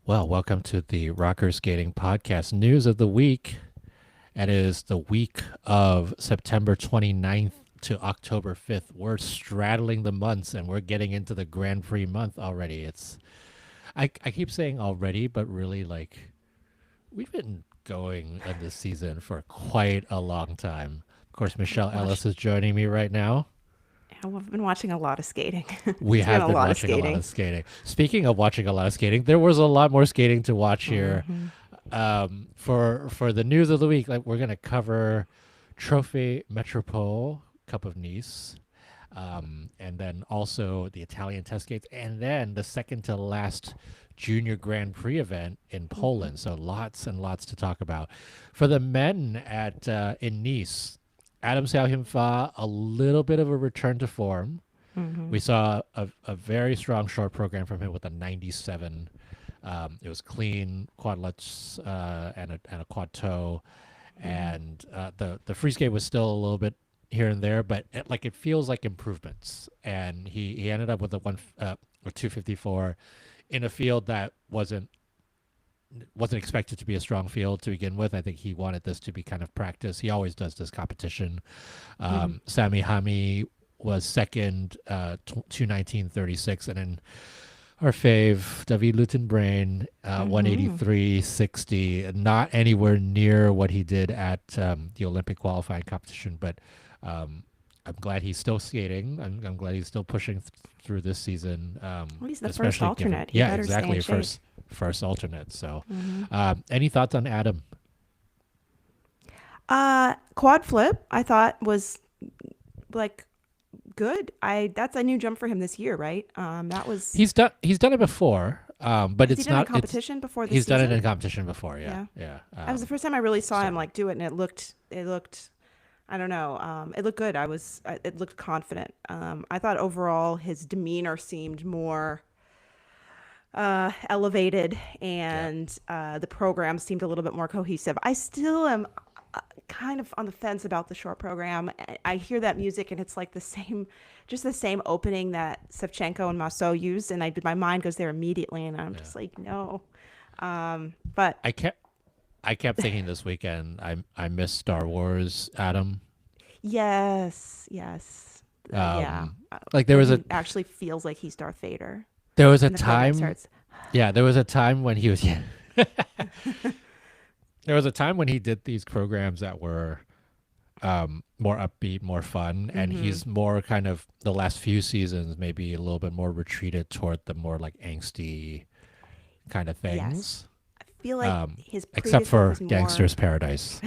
Well, welcome to the Rocker Skating Podcast news of the week. It is the week of September 29th to October 5th. We're straddling the months and we're getting into the Grand Prix month already. I keep saying already, but really we've been going in this season for quite a long time. Of course, Michelle Gosh, Ellis is joining me right now. I've been watching a lot of skating. We It's been have a been lot of watching a lot skating. of skating. Speaking of watching a lot of skating, there was a lot more skating to watch here. hmm For the news of the week, like we're gonna cover Trophy Metropole Cup of Nice, and then also the Italian test skates, and then the second to last Junior Grand Prix event in hmm Poland. So lots and lots to talk about. For the men at in Nice, Adam Salhimfa, a little bit of a return to form. hmm We saw a very strong short program from him with a 97. It was clean quad lutz and a quad toe, hmm and the free skate was still a little bit here and there, but it feels like improvements. And he ended up with a or 254 in a field that wasn't expected to be a strong field to begin with. I think he wanted this to be kind of practice. He always does this competition. hmm Sami Hami was second, 219.36, and then our fave, David Lutenbrain, hmm 183.60. Not anywhere near what he did at the Olympic qualifying competition, but I'm glad he's still skating. I'm glad he's still pushing through this season, Well, he's the first especially given, alternate. He yeah, better stay exactly, in shape. first alternate. So, hmm any thoughts on Adam? Quad flip, I thought was like good. I That's a new jump for him this year, right? That was He's done it before, but Has he it's done a not. It's competition before this He's done it season? in competition before. Yeah, Yeah. yeah. That was the first time I really saw him So like do it, and it looked I don't know. It looked good. It looked confident. I thought overall his demeanor seemed more elevated, yeah, and the program seemed a little bit more cohesive. I still am kind of on the fence about the short program. I hear that music, and it's like just the same opening that Sevchenko and Masso used, and my mind goes there immediately, and I'm yeah. just like, no. But I kept thinking this weekend. I miss Star Wars, Adam. yes, yes, yeah. Um, like there When was a he actually feels like he's Darth Vader, there was a and the program time. starts. Yeah, there was a time when he was. There was a time when he did these programs that were more upbeat, more fun, and Mm-hmm. he's more kind of the last few seasons, maybe a little bit more retreated toward the more like angsty kind of Yes, things. I feel like Um, his except previous work for was more Gangster's Paradise.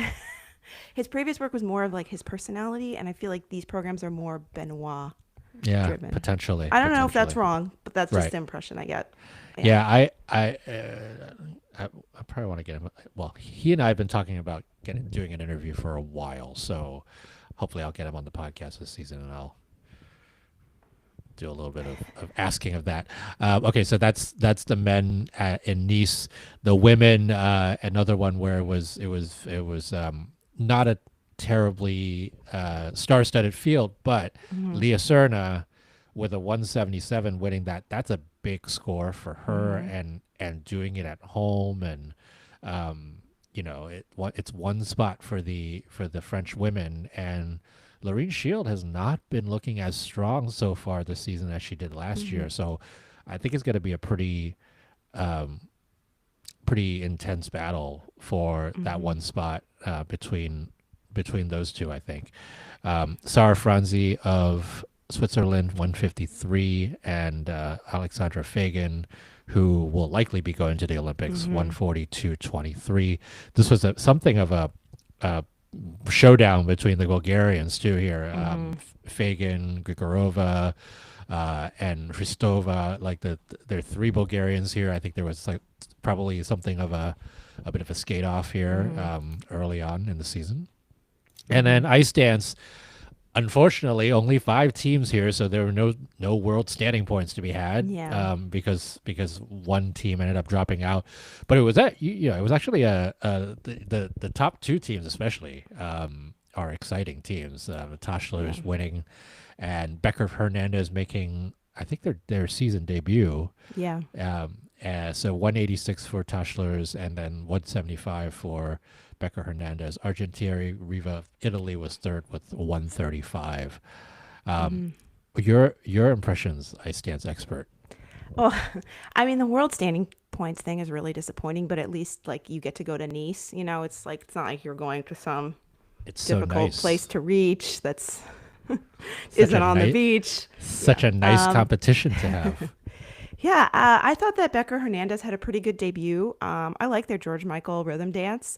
his previous work was more of like his personality, and I feel like these programs are more Benoit Yeah, driven. potentially, I don't know if that's potentially. wrong, but that's just Right. the impression I get. Yeah. Yeah, I probably want to get him. Well, he and I have been talking about doing an interview for a while, so hopefully I'll get him on the podcast this season, and I'll do a little bit of asking of that. Okay, so that's the men in Nice. The women, another one where it was not a terribly star-studded field, but Mm-hmm. Leah Serna with a 177 winning that. That's a big score for her, Mm-hmm. and doing it at home, and it's one spot for the French women, and Lorene Shield has not been looking as strong so far this season as she did last Mm-hmm. year. So I think it's going to be a um, pretty intense battle for that Mm-hmm. one spot between those two. I think Sarah Franzi of Switzerland 153 and Alexandra Fagan, who will likely be going to the Olympics, Mm-hmm. 142.23. This was something of a showdown between the Bulgarians too here. Mm-hmm. Fagan, Grigorova, and Hristova. Like there are three Bulgarians here. I think there was like probably something of a bit of a skate off here Mm-hmm. early on in the season. And Mm-hmm. then ice dance. Unfortunately, only five teams here, so there were no world standing points to be had Yeah. because one team ended up dropping out. But it was it was actually the top two teams especially are exciting teams. Toshler Yeah. is winning, and Becker Hernandez making I think their season debut, Yeah. So 186 for Tashlers and then 175 for Becker Hernandez. Argentieri Riva of Italy was third with 135. Um, Hmm. your impressions, ice dance expert. Well, I mean, the world standing points thing is really disappointing, but at least like you get to go to Nice. You know, it's like it's not like you're going to some It's so difficult place nice. to reach that's Such a isn't on the nice, beach. such Yeah. a nice competition to have. Yeah, I thought that Becker Hernandez had a pretty good debut. I like their George Michael rhythm dance.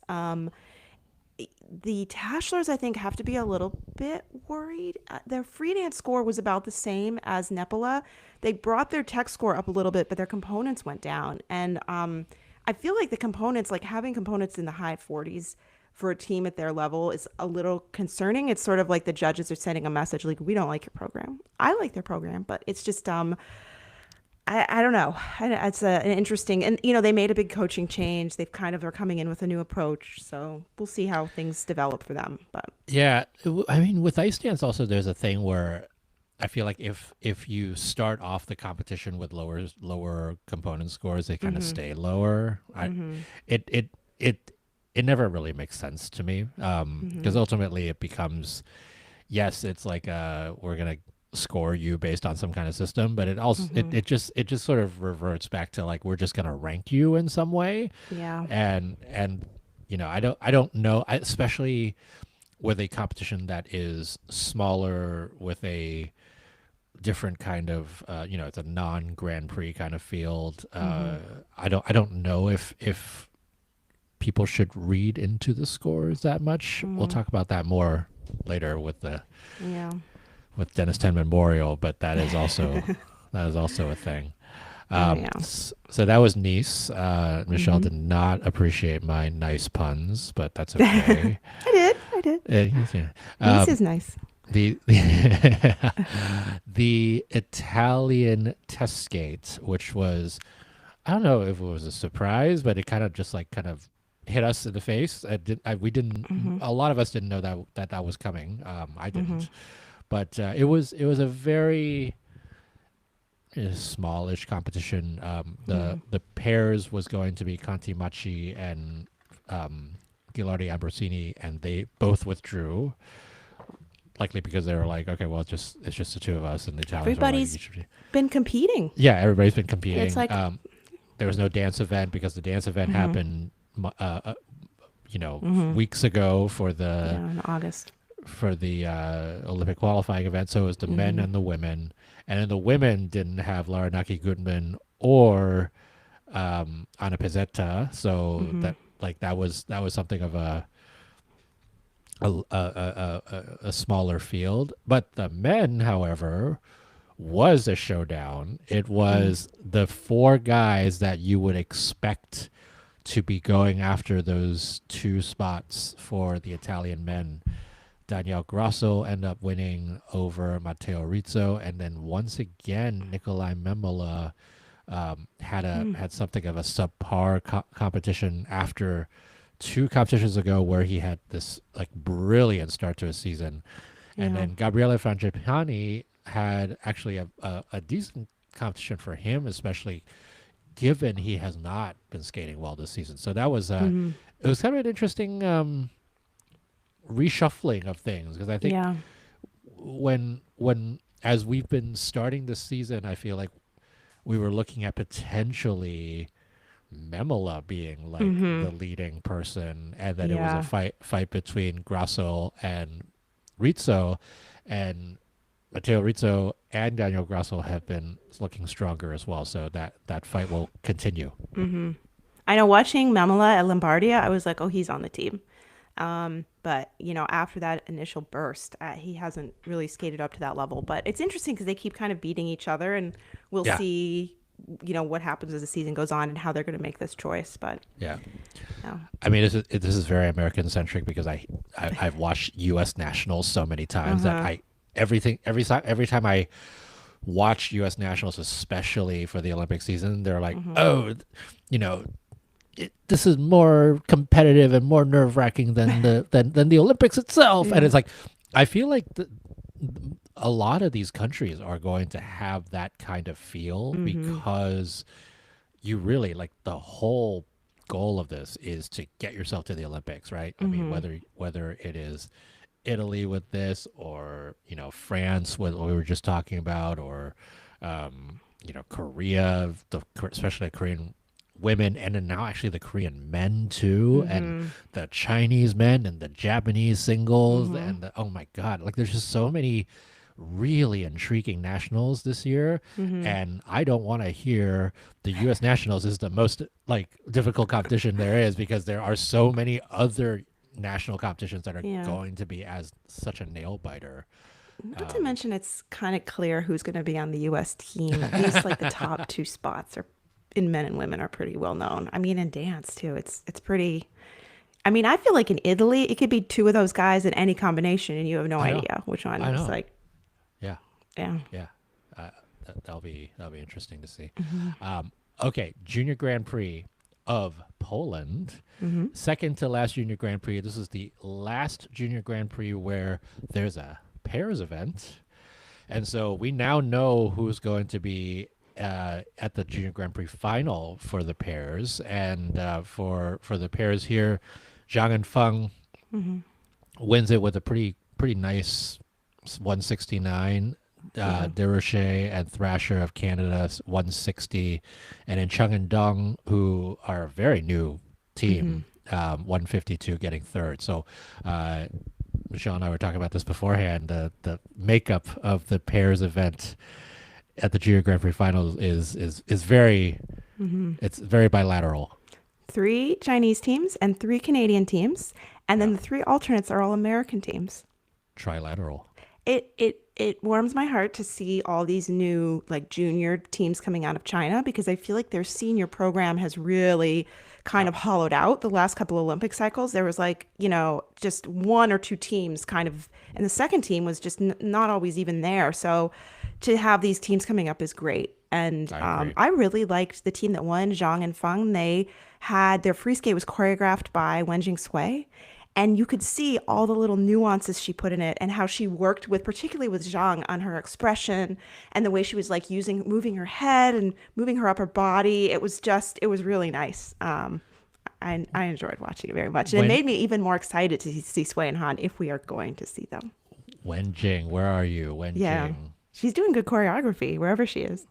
The Tashlers, I think, have to be a little bit worried. Their free dance score was about the same as Nepola. They brought their tech score up a little bit, but their components went down. And I feel like the components, like having components in the high 40s for a team at their level, is a little concerning. It's sort of like the judges are sending a message like, we don't like your program. I like their program, but it's just I don't know. It's an interesting, and you know, they made a big coaching change. They've kind of are coming in with a new approach, so we'll see how things develop for them. But Yeah, I mean, with ice dance also, there's a thing where I feel like if you start off the competition with lower component scores, they kind of mm-hmm, stay lower. mm-hmm, It it it it never really makes sense to me, mm-hmm, because ultimately it becomes, yes, it's like we're gonna score you based on some kind of system, but it also mm-hmm. it just sort of reverts back to like we're just gonna rank you in some way, Yeah. and I don't know, especially with a competition that is smaller with a different kind of it's a non Grand Prix kind of field. Mm-hmm. I don't know if people should read into the scores that much. We'll Mm-hmm. talk about that more later Yeah. with Denis Ten Memorial, but that is also a thing. Oh yeah. So that was Nice. Michelle Mm-hmm. did not appreciate my nice puns, but that's I okay. did. I did. Yeah. Nice Um, is nice. the the Italian test skate, which was, I don't know if it was a surprise, but it kind of just like kind of hit us in the face. We didn't. Mm-hmm. A lot of us didn't know that was coming. I Mm-hmm. didn't, but it was a very smallish competition. Mm-hmm. The pairs was going to be Conti Machi and Gilardi Ambrosini, and they both withdrew. Likely because they were like, okay, well, it's just the two of us, and the Italians were like, Everybody's been competing. yeah, everybody's been It's competing. like, There was no dance event because the dance event mm-hmm. happened, Mm-hmm. weeks ago Yeah, in August. for the Olympic qualifying event. So it was the men Mm-hmm. and the women, and then the women didn't have Laranaki Goodman or Anna Pizzetta, so Mm-hmm. that was something of a smaller field. But the men, however, was a showdown. It Mm-hmm. was the four guys that you would expect to be going after those two spots for the Italian men. Daniel Grosso ended up winning over Matteo Rizzo, and then once again, Nikolai Memola had something of a subpar competition after two competitions ago where he had this like brilliant start to his season, and Yeah. then Gabriele Frangipani had actually a decent competition for him, especially given he has not been skating well this season. So that was Mm-hmm. it was kind of an interesting reshuffling of things, because I think Yeah. when as we've been starting this season, I feel like we were looking at potentially Memola being like Mm-hmm. the leading person, and that it was a Yeah. fight between Grasso and Rizzo, and Matteo Rizzo and Daniel Grasso have been looking stronger as well. So that fight will continue. Mm-hmm. I know watching Mamela at Lombardia, I was like, oh, he's on the team. But you know, after that initial burst, he hasn't really skated up to that level. But it's interesting because they keep kind of beating each other, and we'll Yeah, see, you know, what happens as the season goes on and how they're going to make this choice. But yeah. no. I mean, this is very American centric because I've watched U.S. Nationals so many Uh times that huh. every time I watch U.S. Nationals, especially for the Olympic season, they're like, Mm-hmm. oh, you know, this is more competitive and more nerve wracking than than the Olympics itself. And Yeah. it's like, I feel like a lot of these countries are going to have that kind of feel Mm-hmm. because you really like the whole goal of this is to get yourself to the Olympics, right? I mean, Mm-hmm. whether it is Italy with this, or France with what we were just talking about, or Korea, especially the Korean women, and then now actually the Korean men too, and Mm-hmm. the Chinese men and the Japanese singles, Mm-hmm. and oh my god, like there's just so many really intriguing nationals this year, Mm-hmm. and I don't want to hear the U.S. nationals is the most like difficult competition there is, because there are so many other national competitions that are Yeah. going to be as such a nail biter. Not to Um, mention, it's kind of clear who's going to be on the U.S. team. At least like the top two spots are in men and women are pretty well known. I mean, in dance too, it's pretty. I mean, I feel like in Italy, it could be two of those guys in any combination, and you have no I know, idea which one. I It's know. like, Yeah, yeah. yeah. That'll be interesting to see. Mm-hmm. Um, okay, Junior Grand Prix of Poland, Mm-hmm. second to last Junior Grand Prix. This is the last Junior Grand Prix where there's a pairs event, and so we now know who's going to be at the Junior Grand Prix final for the pairs, and for the pairs here, Zhang and Feng Mm-hmm. wins it with a pretty nice 169. Yeah. Derochet and Thrasher of Canada 160, and then Chung and Dong, who are a very new Mm-hmm. team, 152, getting third. So Michelle and I were talking about this beforehand. The makeup of the pairs event at the Junior Grand Prix Finals is very, Mm-hmm. it's very bilateral. Three Chinese teams and three Canadian teams, and Yeah, then the three alternates are all American teams. trilateral. It warms my heart to see all these new like junior teams coming out of China because I feel like their senior program has really kind Yeah, of hollowed out the last couple of Olympic cycles. There was like, just one or two teams kind of, and the second team was just not always even there. So to have these teams coming up is great. And I agree. I really liked the team that won, Zhang and Feng. They had their free skate was choreographed by Wenjing Sui. And you could see all the little nuances she put in it and how she worked with, particularly with Zhang, on her expression and the way she was like moving her head and moving her upper body. It was really nice. I enjoyed watching it very much. And it When made me even more excited to see Sui and Han if we are going to see them. Wenjing, where are you? Yeah. Wenjing, She's doing good choreography wherever she is.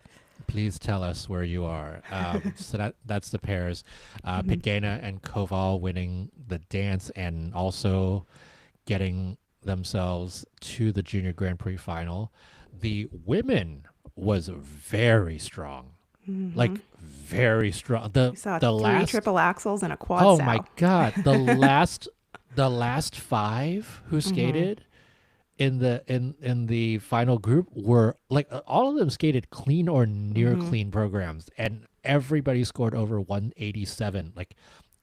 please tell us where you are. So that's the pairs. Hmm. Pitgena and Koval winning the dance and also getting themselves to the Junior Grand Prix final. The women was very strong, like Hmm. very strong. We saw The three last, triple axles and a quad oh my sow. god, the last five who Hmm. skated in the final group were like all of them skated clean or near Hmm. clean programs, and everybody scored over 187. Like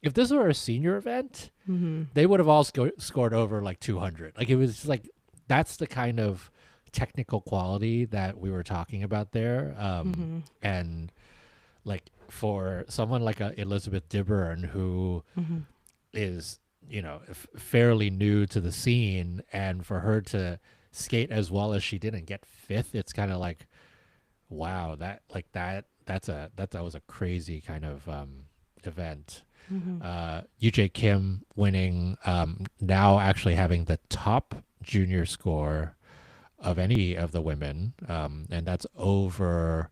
if this were a senior event, Hmm. they would have all scored over like 200. Like it was just like that's the kind of technical quality that we were talking about there. Hmm. And like for someone like Elizabeth Dibburn, who Hmm. is fairly new to the scene, and for her to skate as well as she did and get fifth, it's kind of like wow, that was a crazy kind of event. Hmm. UJ Kim winning, now actually having the top junior score of any of the women, and that's over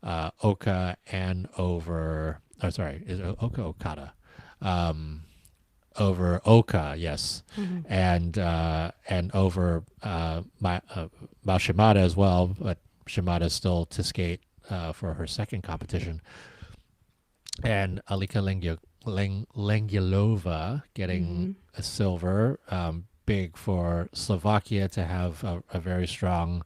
Oka and over, oh sorry, is it Oka Okada? Um, Over Oka, yes, Hmm. and over Mao Shimada as well, but Shimada is still to skate for her second competition, and Alika Lengyelova getting Hmm. a silver. Big for Slovakia to have a very strong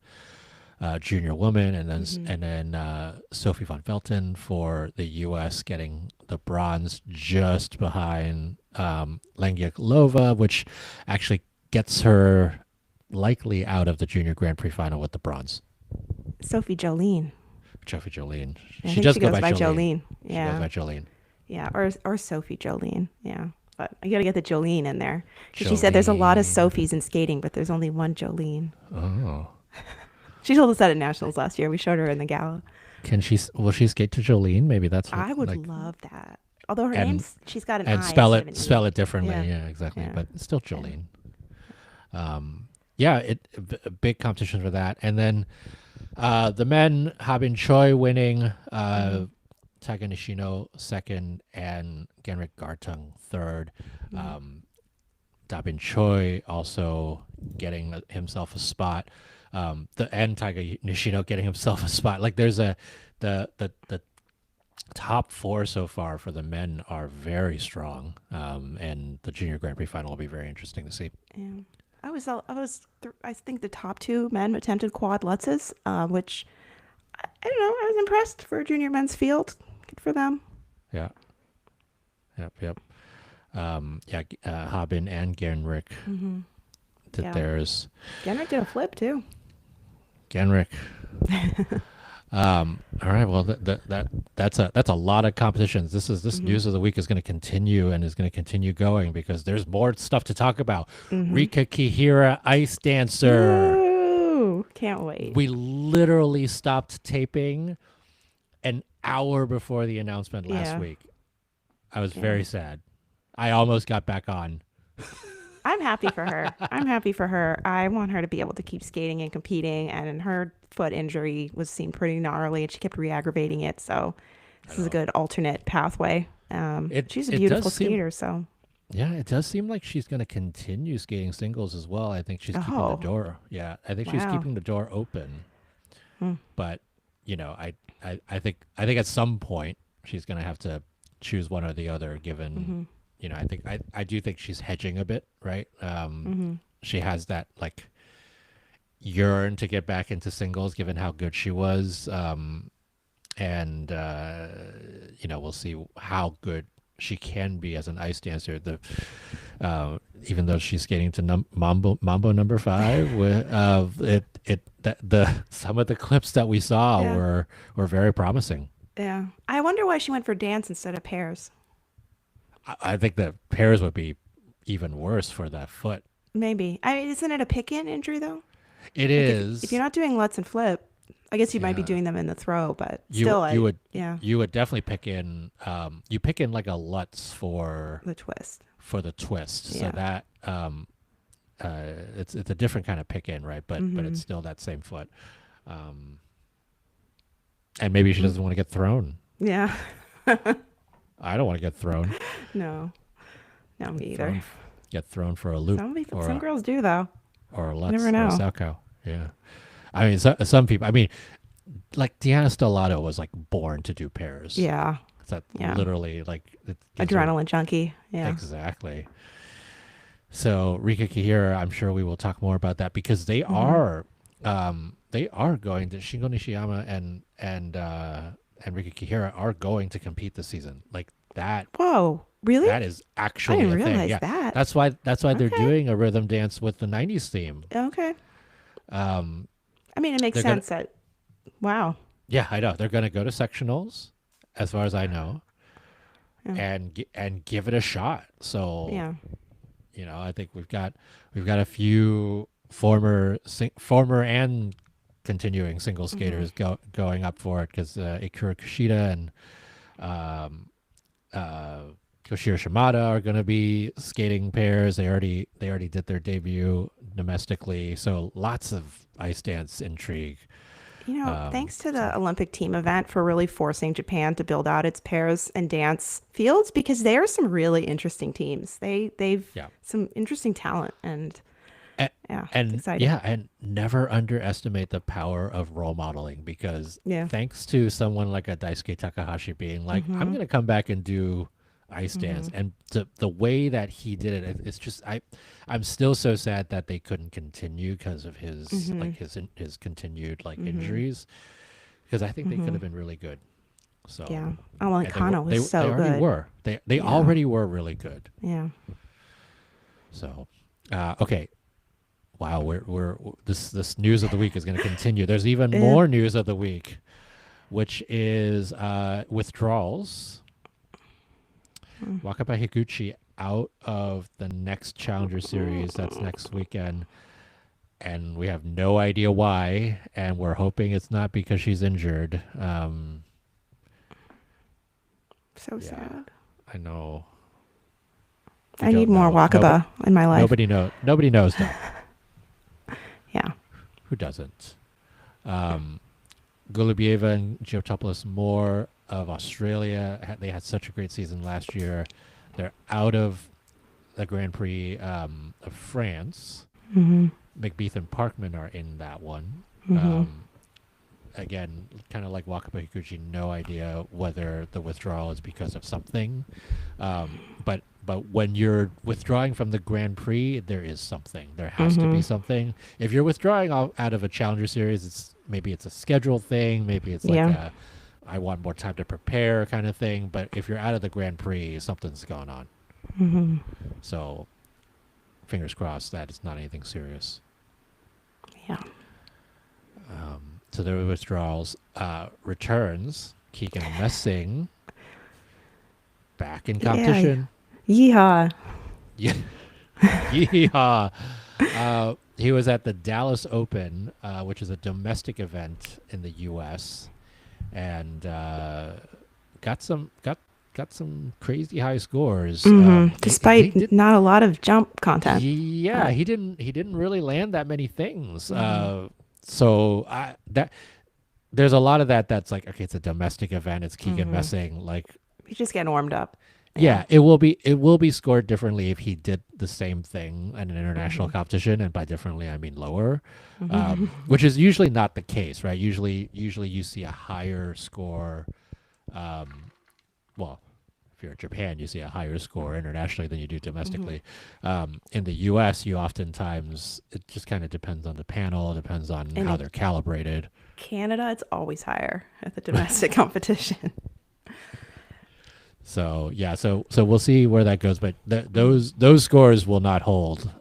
junior woman, and then Hmm. Sophie von Felten for the U.S. getting the bronze just behind Lengyelova, which actually gets her likely out of the junior Grand Prix final with the bronze. Sophie Jolene. Sophie Jolene. I She think does she go goes by by Jolene. Jolene. She goes Yeah. by Jolene. Yeah. Or Sophie Jolene. Yeah. But you got to get the Jolene in there. Because she said there's a lot of Jolene. Sophies in skating, but there's only one Jolene. Oh. She told us that at nationals last year. We showed her in the gala. Will she skate to Jolene? Maybe that's what I would like love that. Although her and name's, she's got an and I instead of an spell E. it differently. Yeah, Yeah, exactly. yeah, But it's still yeah. Jolene. Yeah, a big competition for that. And then the men, Habin Choi winning, Mm-hmm. Taika Nishino second, and Genrik Gartung third. Mm-hmm. Dabin Choi also getting himself a spot. And Taika Nishino getting himself a spot. Like there's the top four so far for the men are very strong, and the junior Grand Prix final will be very interesting to see. Yeah. I think the top two men attempted quad Lutzes, which I don't know. I was impressed for a junior men's field. Good for them. Yeah, yep. Yeah, Habin and Genrik Mm-hmm. did Yeah. theirs. Genrick did a flip too. Genrik. All right. Well, that's a lot of competitions. This Mm-hmm. news of the week is going to continue and is going to continue going because there's more stuff to talk about. Mm-hmm. Rika Kihira, Ice Dancer. Woo! Can't wait. We literally stopped taping an hour before the announcement last Yeah. week. I was Yeah. very sad. I almost got back on. I'm happy for her. I'm happy for her. I want her to be able to keep skating and competing. And her foot injury seemed pretty gnarly, and she kept re-aggravating it. So I this is a know. good alternate pathway. She's a It does beautiful seem skater. So Yeah, it does seem like she's going to continue skating singles as well. I think she's keeping the oh door. Yeah, I think she's wow. keeping the door open. Hmm. But I think at some point she's going to have to choose one or the other. Given Mm-hmm. I do think she's hedging a bit, right? Mm-hmm. She has that like yearn to get back into singles, given how good she was. And we'll see how good she can be as an ice dancer. Even though she's skating to Mambo number 5, with the some of the clips that we saw Yeah. were very promising. Yeah. I wonder why she went for dance instead of pairs. I think the pairs would be even worse for that foot. Maybe. I mean, isn't it a pick-in injury though? It Like if you're is. not doing Lutz and flip, I guess you might be Yeah. doing them in the throw, but You still, you would yeah, you would definitely pick in you pick in like a Lutz the twist. for the twist. So Yeah. that it's a different kind of pick in, right? But Mm-hmm. it's still that same foot. And maybe she doesn't want to get thrown. Yeah. I don't want to get thrown. No. No, me Thrown either. get thrown for a loop Some girls do though. or a You never Lutz or a know. Salchow. Yeah. I mean, some people. I mean, like Deanna Stellato was like born to do pairs. Yeah. That Yeah. literally like it gives her Adrenaline junkie. Yeah. exactly. So Rika Kihira, I'm sure we will talk more about that because Mm-hmm. they are going to Shingo Nishiyama and Rika Kihira are going to compete this season. Like Whoa. Really? that is I actually didn't a thing. realize Yeah. that. That's why they're Okay. doing a rhythm dance with the 90s theme. Okay. Um I mean, it makes they're going to sense that. Wow. yeah, I know. They're going to go to sectionals as far as I know Yeah. and give it a shot. So Yeah. I think we've got a few former and continuing single Mm-hmm. skaters going up for it because Ikura Kushida and um, uh, Koshiro Shimada are going to be skating pairs. They already did their debut domestically, so lots of ice dance intrigue. Thanks to So the Olympic team event for really forcing Japan to build out its pairs and dance fields because they are some really interesting teams. They've yeah. some interesting talent and A- yeah, it's And exciting. yeah, and never underestimate the power of role modeling because Yeah. thanks to someone like a Daisuke Takahashi being like, I'm Mm-hmm. going to come back and do ice Mm-hmm. dance, and the way that he did it's just I'm still so sad that they couldn't continue because of his Mm-hmm. like his continued like Mm-hmm. injuries because I think they could Mm-hmm. have been really good. So Yeah. Oh, well, and Kano was they so already good. were they Yeah. already were really good. Yeah. So okay. Wow, we're this news of the week is going to continue. There's even Yeah. more news of the week, which is withdrawals. Mm. Wakaba Higuchi out of the next Challenger Series. That's next weekend. and we have no idea why, and we're hoping it's not because she's injured. So Yeah, sad. I know. We I need don't more know. Wakaba in my life. Nobody knows though. Yeah. Who doesn't? Um, Golubieva and Georgopoulos more of Australia. They had such a great season last year. They're out of the Grand Prix of France. Mm-hmm. McBeath and Parkman are in that one. Mm-hmm. Um, Again, kind of like Wakaba Higuchi, no idea whether the withdrawal is because of something. But when you're withdrawing from the Grand Prix, there is something. There has to Mm-hmm. be something. If you're withdrawing out of a Challenger Series, maybe it's a schedule thing. Maybe it's like Yeah. I want more time to prepare kind of thing. But if you're out of the Grand Prix, something's going on. Mm-hmm. So fingers crossed that it's not anything serious. Yeah. So there were withdrawals. Returns. Keegan Messing back in competition. Yeehaw. Yeah. Yeehaw. He was at the Dallas Open, which is a domestic event in the U.S., and got some crazy high scores. Mm-hmm. Despite he did, not a lot of jump content. yeah, he didn't really land that many things. Mm-hmm. So there's a lot of that's like, okay, it's a domestic event. It's Keegan Mm-hmm. Messing. Like, He's just getting warmed up. yeah, it will be scored differently if he did the same thing in an international Mm-hmm. competition, and by differently I mean lower, Mm-hmm. which is usually not the case, right? Usually you see a higher score. Well, if you're in Japan, you see a higher score internationally than you do domestically. In the U.S., you oftentimes, it just kind of depends on the panel, depends on And how in they're calibrated. Canada, it's always higher at the domestic competition. So yeah, so we'll see where that goes, but those scores will not hold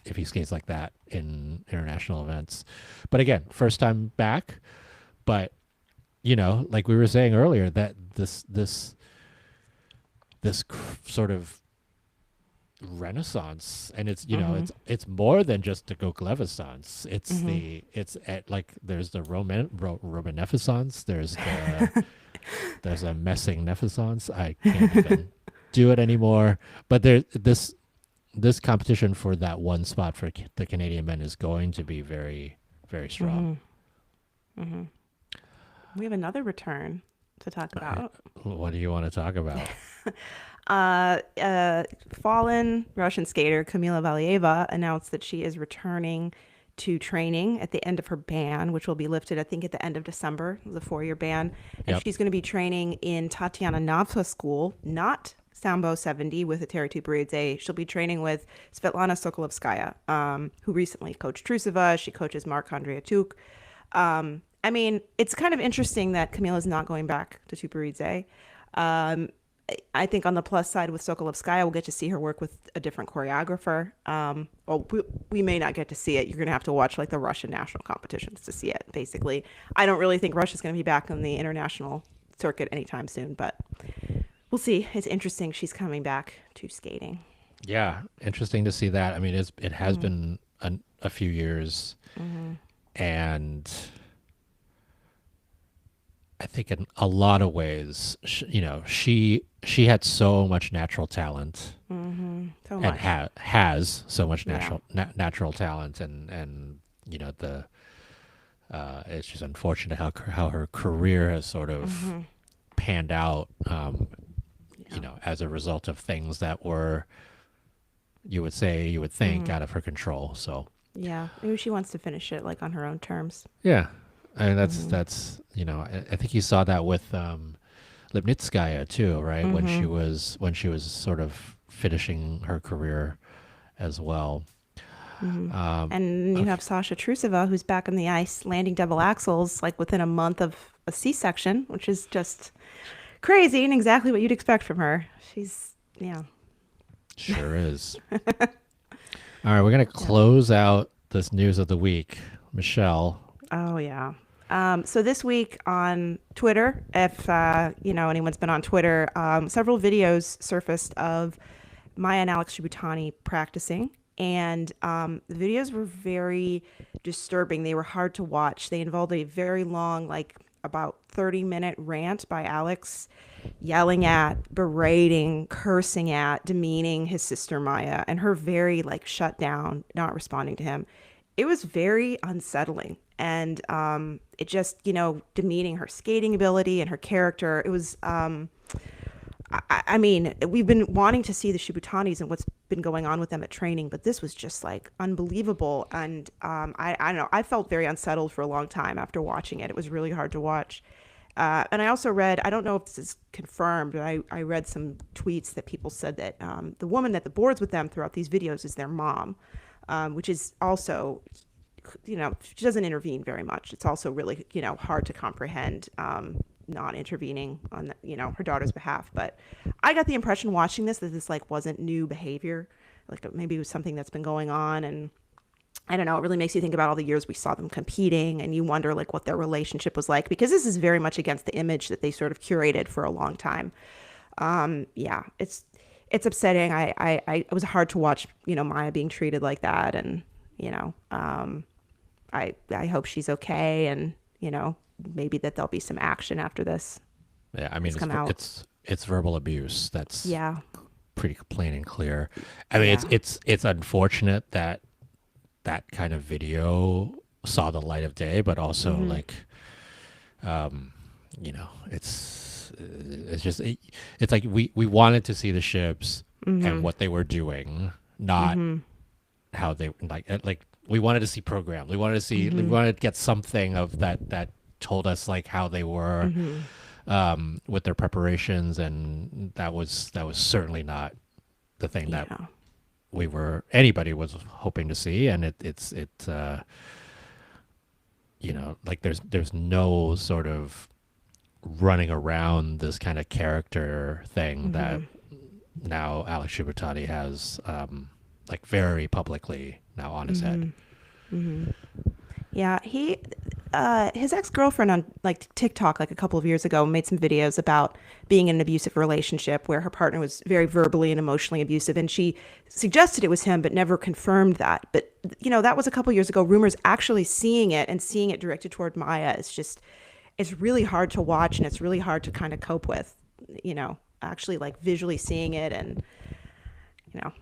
if he skates like that in international events. But again, first time back, but like we were saying earlier, that this sort of renaissance, and it's Mm-hmm. it's more than just the Goklevaissance. Mm-hmm. It's at, like, there's the Romanescence, there's a Messing Neficence. I can't even do it anymore. But this competition for that one spot for the Canadian men is going to be very, very strong. Mm-hmm. Mm-hmm. We have another return to talk about. What do you want to talk about? Fallen Russian skater Kamila Valieva announced that she is returning to training at the end of her ban, which will be lifted, I think, at the end of December, the 4-year ban. And Yep. she's going to be training in Tatiana Nav's school, not Sambo 70 with Eteri Tuberidze. She'll be training with Svetlana Sokolovskaya, who recently coached Trusova. She coaches Mark Andreatuk. I mean, it's kind of interesting that Camila's not going back to Tuberidze. I think on the plus side with Sokolovskaya, we'll get to see her work with a different choreographer. Well, we may not get to see it. You're going to have to watch like the Russian national competitions to see it, basically. I don't really think Russia's going to be back on the international circuit anytime soon, but we'll see. It's interesting she's coming back to skating. Yeah, interesting to see that. I mean, it has been a few years, and I think in a lot of ways, she had so much natural talent, So and much. has so much Yeah. natural talent, and it's just unfortunate how her career has sort of panned out, as a result of things that were, you would think, out of her control. So Yeah. Maybe she wants to finish it like on her own terms. yeah, I mean that's I think you saw that with Lipnitskaya too, right? When she was sort of finishing her career as well. And you have Sasha Trusova, who's back on the ice, landing double axels like within a month of a C-section, which is just crazy and exactly what you'd expect from her. Yeah. Sure is. All right, we're gonna close out this news of the week, Michelle. Oh, yeah. So this week on Twitter, if anyone's been on Twitter, several videos surfaced of Maya and Alex Shibutani practicing. And the videos were very disturbing. They were hard to watch. They involved a very long, like about 30-minute rant by Alex, yelling at, berating, cursing at, demeaning his sister Maya, and her very like shut down, not responding to him. It was very unsettling. And it just, demeaning her skating ability and her character. It was I mean, we've been wanting to see the Shibutanis and what's been going on with them at training, but this was just like unbelievable. And I don't know, I felt very unsettled for a long time after watching it. It was really hard to watch. And I also read, I don't know if this is confirmed, but I read some tweets that people said that the woman that the boards with them throughout these videos is their mom, which is also, she doesn't intervene very much. It's also really, hard to comprehend. Not intervening on her daughter's behalf. But I got the impression watching this that this like wasn't new behavior, like maybe it was something that's been going on. And I don't know, it really makes you think about all the years we saw them competing, and you wonder like what their relationship was like, because this is very much against the image that they sort of curated for a long time. Yeah, it's upsetting. It was hard to watch, Maya being treated like that. And I hope she's okay, and maybe that there'll be some action after this. Yeah, I mean, come out. It's verbal abuse. That's Yeah. pretty plain and clear. I mean, Yeah. it's unfortunate that that kind of video saw the light of day, but also like, it's just it's like we wanted to see the ships and what they were doing, not how they like we wanted to see program. We wanted to see we wanted to get something of that told us like how they were with their preparations, and that was certainly not the thing that anybody was hoping to see. And it's like there's no sort of running around this kind of character thing that now Alex Shibutani has like very publicly now on his head. Yeah, his ex-girlfriend on like TikTok like a couple of years ago made some videos about being in an abusive relationship where her partner was very verbally and emotionally abusive, and she suggested it was him but never confirmed that. But that was a couple of years ago. Rumors actually seeing it and seeing it directed toward Maya is just, it's really hard to watch, and it's really hard to kind of cope with, actually like visually seeing it. And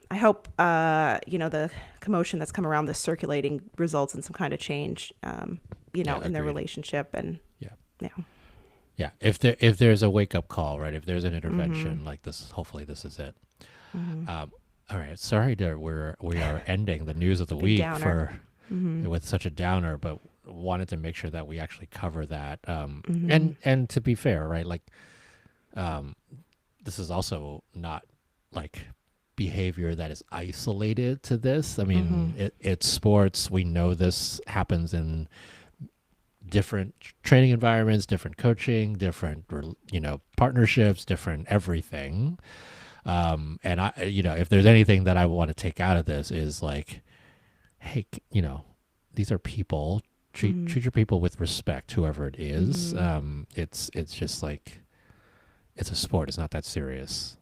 I hope, the commotion that's come around this circulating results in some kind of change, in their agreed. relationship. And Yeah. If there's a wake up call, right? If there's an intervention like this, hopefully this is it. All right. Sorry we are ending the news of the week downer. With such a downer, but wanted to make sure that we actually cover that. And to be fair, right? Like, this is also not like behavior that is isolated to this. I mean, it's sports. We know this happens in different training environments, different coaching, different, partnerships, different everything. And I, if there's anything that I want to take out of this is like, hey, these are people. Treat your people with respect, whoever it is. It's just like, it's a sport. It's not that serious.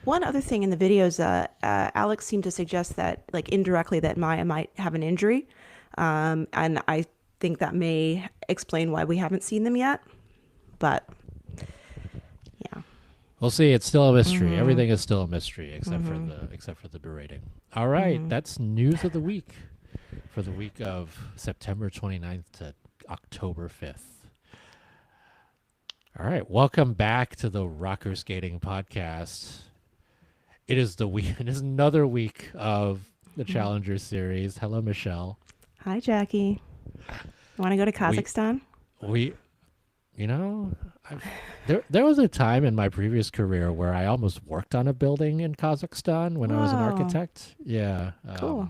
One other thing in the videos, Alex seemed to suggest that, like indirectly, that Maya might have an injury. And I think that may explain why we haven't seen them yet. But yeah, we'll see. It's still a mystery. Everything is still a mystery except for the berating. All right, that's news of the week for the week of September 29th to October 5th. All right, welcome back to the Rocker Skating Podcast. It is the week. It is another week of the Challenger Series. Hello, Michelle. Hi, Jackie. Want to go to Kazakhstan? There was a time in my previous career where I almost worked on a building in Kazakhstan when I was an architect. Yeah. Cool.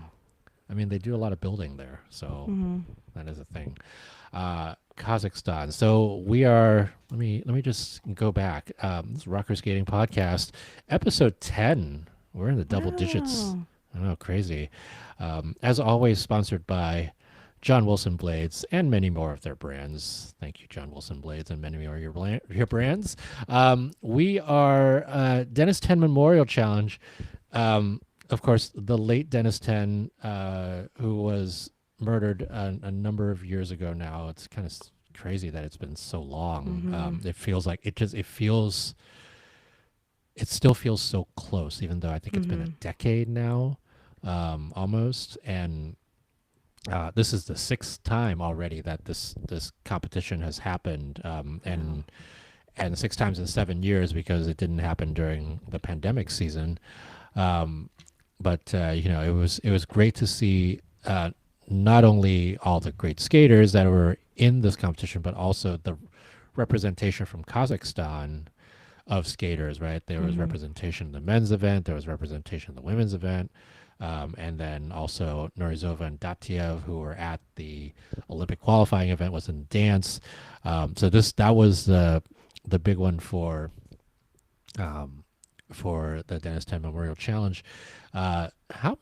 I mean, they do a lot of building there, so that is a thing. Kazakhstan. So we are. Let me just go back. This is Rocker Skating Podcast, episode 10. We're in the double digits. I know, crazy. As always, sponsored by John Wilson Blades and many more of their brands. Thank you, John Wilson Blades, and many more of your brands. We are Denis Ten Memorial Challenge. of course, the late Dennis Ten, who was murdered a number of years ago now. It's kind of crazy that it's been so long. Mm-hmm. It feels like it still feels so close, even though I think it's been a Mm-hmm. decade now, almost. And this is the sixth time already that this competition has happened, Wow. and six times in 7 years because it didn't happen during the pandemic season. Um, but it was great to see not only all the great skaters that were in this competition, but also the representation from Kazakhstan of skaters. Right, there was Mm-hmm. representation in the men's event, there was representation in the women's event, and then also Norizova and Datiev, who were at the Olympic qualifying event, was in dance. So that was the big one um, for the Denis Ten Memorial Challenge. How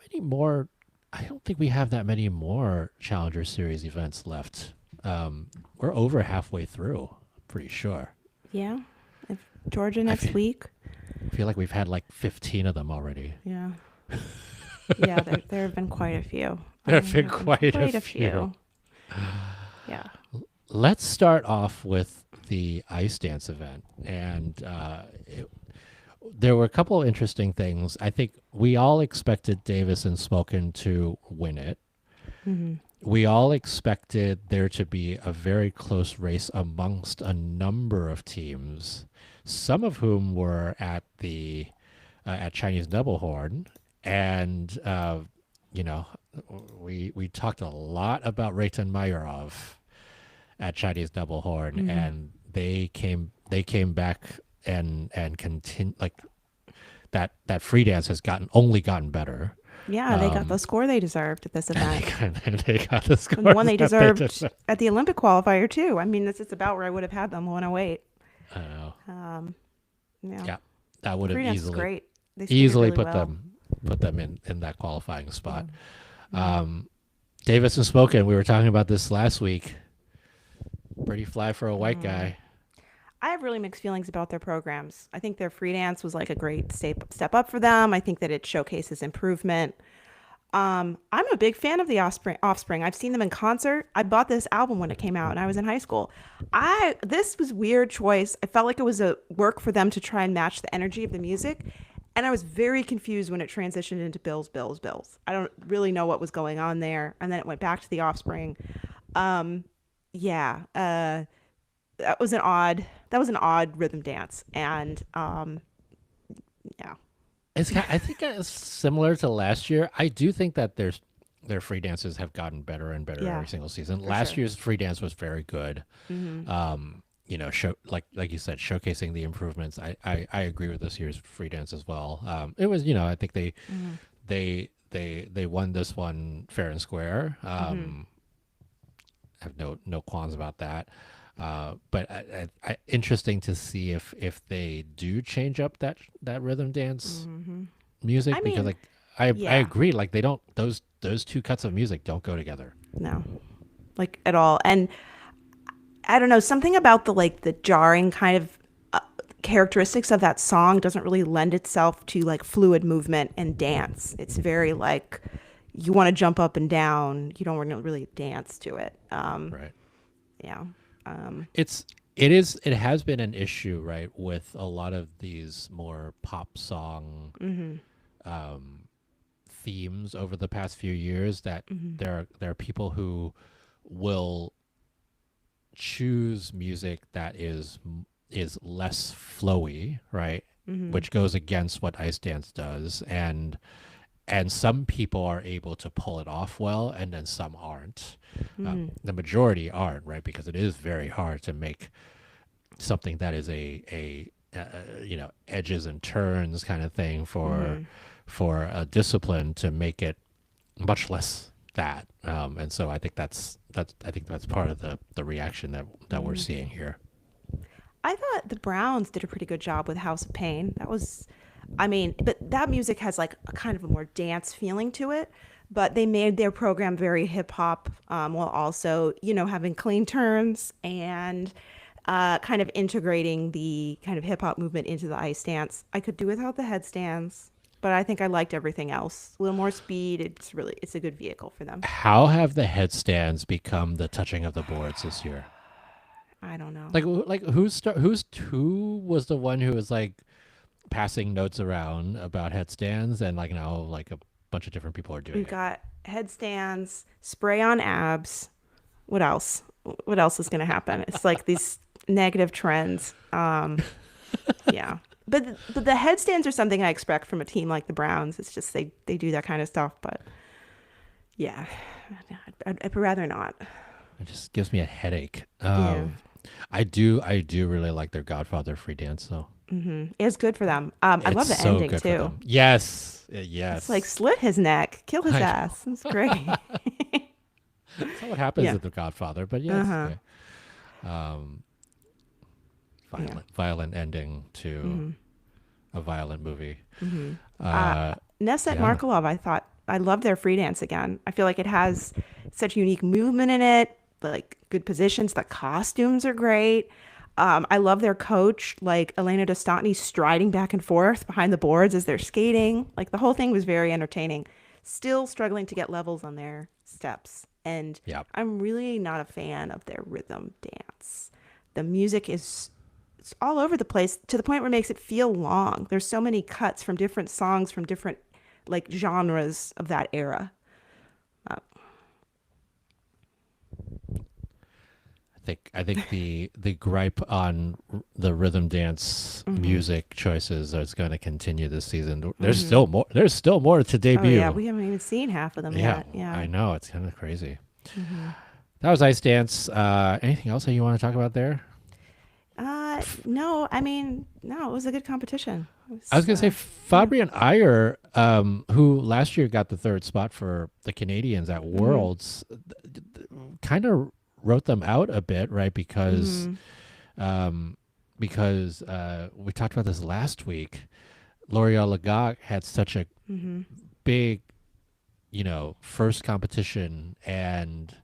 many more? I don't think we have that many more Challenger Series events left. We're over halfway through. I'm pretty sure. Yeah. If Georgia I next feel, week. feel like we've had like 15 of them already. Yeah. Yeah, there have been quite a few. There have There been have been quite a quite a few. few. Yeah. Let's start off with the ice dance event, and there were a couple of interesting things. I think we all expected Davis and Smokin to win it. Mm-hmm. We all expected there to be a very close race amongst a number of teams, some of whom were at Chinese Double Horn, and you know, we talked a lot about Reitan Mayurov at Chinese Double Horn, Mm-hmm. and they came back and continue like that free dance has gotten better. Yeah, they got the Um, score they deserved at this and they event. got, and they got the And the one scores they that they deserved deserve. at the Olympic qualifier, too. I mean, this is about where I would have had them, 108. I know. Um, yeah. Yeah, that would have Free dance is easily great. They skated easily really put well. them in that qualifying Yeah. spot. Mm-hmm. Um, Davis and Spoken, we were talking about this last week. Pretty fly for a white Mm. guy. I have really mixed feelings about their programs. I think their free dance was like a great step up for them. I think that it showcases improvement. I'm a big fan of the Offspring. I've seen them in concert. I bought this album when it came out, and I was in high school. I This was a weird choice. I felt like it was a work for them to try and match the energy of the music, and I was very confused when it transitioned into Bills, Bills, Bills. I don't really know what was going on there, and then it went back to the Offspring. Um, yeah, that was an odd rhythm dance, and yeah, I think it's similar to last year. I do think that their free dances have gotten better and better yeah, every single season. for Last sure. year's free dance was very good. Hmm. Show like you said, showcasing the improvements. I agree with this year's free dance as well. It was I think Hmm. they won this one fair and square. Hmm. Have no qualms about that. But interesting to see if they do change up that rhythm dance Hmm. music I because mean, like I yeah, agree like they don't those two cuts of music don't go together. no, like at all. And I don't know, something about the jarring kind of characteristics of that song doesn't really lend itself to like fluid movement and dance. It's very like you want to jump up and down. You don't want to really dance to it. Right. Yeah. Um, It has been an issue, right, with a lot of these more pop song hmm. um, themes over the past few years that Hmm. there are people who will choose music that is less flowy, right? Hmm. Which goes against what ice dance does, and some people are able to pull it off well, and then some aren't. Hmm. The majority aren't, right? Because it is very hard to make something that is a edges and turns kind of thing Hmm. for a discipline to make it much less that. And so I think that's part of the reaction that we're Hmm. seeing here. I thought the Browns did a pretty good job with House of Pain. That was, I mean, but that music has like a kind of a more dance feeling to it. But they made their program very hip hop, while also, having clean turns and kind of integrating the kind of hip hop movement into the ice dance. I could do without the headstands, but I think I liked everything else. A little more speed. It's a good vehicle for them. How have the headstands become the touching of the boards this year? I don't know. Like who was the one who was like passing notes around about headstands, and like now like a bunch of different people are doing We've it. got headstands, spray on abs. What else? What else is going to happen? It's like these negative trends. Yeah. But the headstands are something I expect from a team like the Browns. It's just they do that kind of stuff. But yeah, I'd rather not. It just gives me a headache. Yeah. I do really like their Godfather free dance though. It's good for them. I It's love the so ending good for too. them. Yes, It's like yes. slit his neck, kill his I ass. It's great. That's not what happens Yeah. in the Godfather, but Uh yes, huh. okay. Um, Yeah. violent ending to Mm-hmm. a violent movie. Mm-hmm. Uh, Uh, Neset yeah, Markelov, I love their free dance again. I feel like it has such unique movement in it, like good positions. The costumes are great. I love their coach, like Elena Dostotny, striding back and forth behind the boards as they're skating. Like the whole thing was very entertaining. Still struggling to get levels on their steps. And yeah. I'm really not a fan of their rhythm dance. The music is it's all over the place to the point where it makes it feel long. There's so many cuts from different songs from different like genres of that era. Uh, I think the gripe on the rhythm dance mm-hmm, music choices is going to continue this season. There's mm-hmm. still more. There's still more to Oh yeah, debut. we haven't even seen half of them Yeah, yet. Yeah. I know it's kind of crazy. Mm-hmm. That was Ice Dance. Anything else that you want to talk about there? No, I mean, no, it was a good competition. It I was was, gonna say yeah. Fabian Iyer, who last year got the third spot for the Canadians at Mm-hmm. Worlds, kind of wrote them out a bit, right? Mm-hmm. Um, because we talked about this last week. L'Oreal Lagak had such a Mm-hmm. big, first competition, and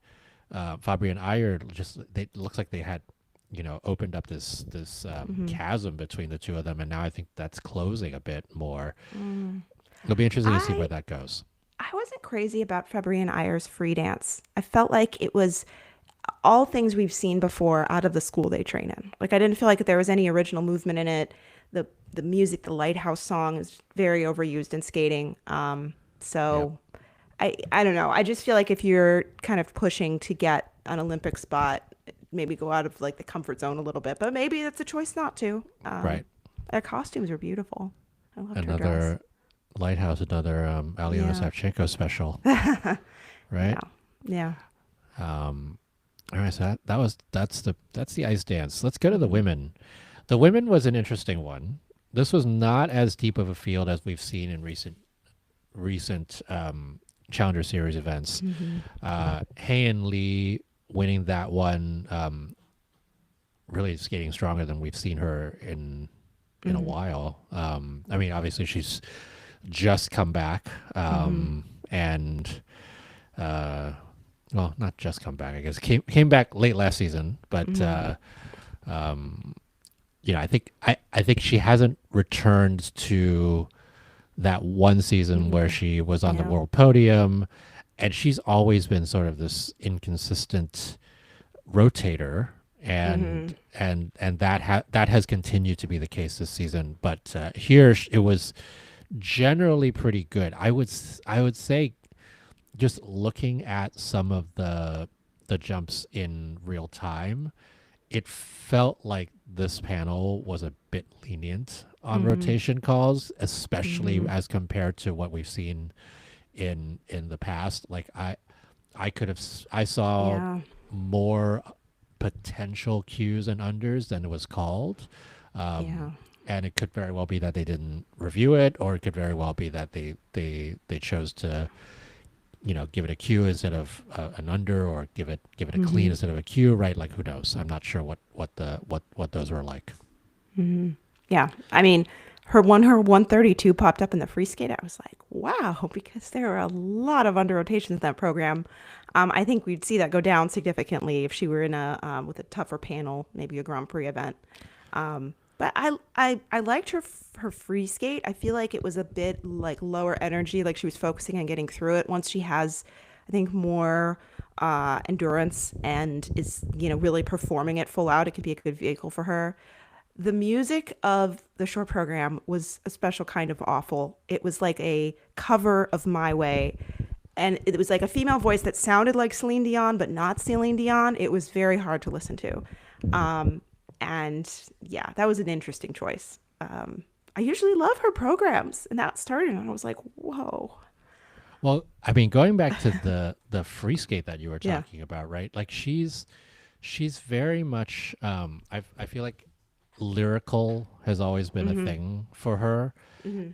Fabian Iyer just they looks like they had, opened up this Mm-hmm. chasm between the two of them, and now I think that's closing a bit more. Mm. It'll be interesting to see I where that goes. I wasn't crazy about Fabrienne Ayer's free dance. I felt like it was all things we've seen before out of the school they train in. Like I didn't feel like there was any original movement in it. The music, the Lighthouse song is very overused in skating. Yep. So I don't know. I just feel like if you're kind of pushing to get an Olympic spot, maybe go out of like the comfort zone a little bit. But maybe it's a choice not to. Right. Their costumes were beautiful. I loved her dress. Another Lighthouse, another Alyona Yeah. Savchenko special, right? Yeah. Yeah. Um, all right, so that's the ice dance. Let's go to the Hmm. women. The women was an interesting one. This was not as deep of a field as we've seen in recent Challenger Series events. Hmm. Hay and Lee winning that one, really skating stronger than we've seen her in a Hmm. while. I mean, obviously she's just come back, Hmm. and well, not just come back. I guess came back late last season, but Hmm. um, I think she hasn't returned to that one season where Hmm. she was on the Yeah. world podium, and she's always been sort of this inconsistent rotator, Hmm. and that has continued to be the case this season. But here it was generally pretty good. I would say, just looking at some of the jumps in real time, it felt like this panel was a bit lenient on Hmm. rotation calls, especially Hmm. as compared to what we've seen in the past. Like I saw Yeah. more potential Qs and unders than it was called. Yeah. And it could very well be that they didn't review it, or it could very well be that they chose to, give it a Q instead of an under, or give it a clean Hmm. instead of a Q, right? Like, who knows? I'm not sure what those were like. Hmm. Yeah. I mean, her 132 popped up in the free skate. I was like, wow, because there are a lot of under rotations in that program. I think we'd see that go down significantly if she were in a with a tougher panel, maybe a Grand Prix event. But But I liked her free skate. I feel like it was a bit like lower energy, like she was focusing on getting through it. Once she has, I think, more endurance and is, really performing it full out, it can be a good vehicle for her. The music of the short program was a special kind of awful. It was like a cover of My Way. And it was like a female voice that sounded like Celine Dion, but not Celine Dion. It was very hard to listen to. And yeah, that was an interesting choice. I usually love her programs, and that started, and I was like, whoa. Well, I mean, going back to the free skate that you were Yeah. talking about, right? Like she's very much I feel like lyrical has always been a thing for her,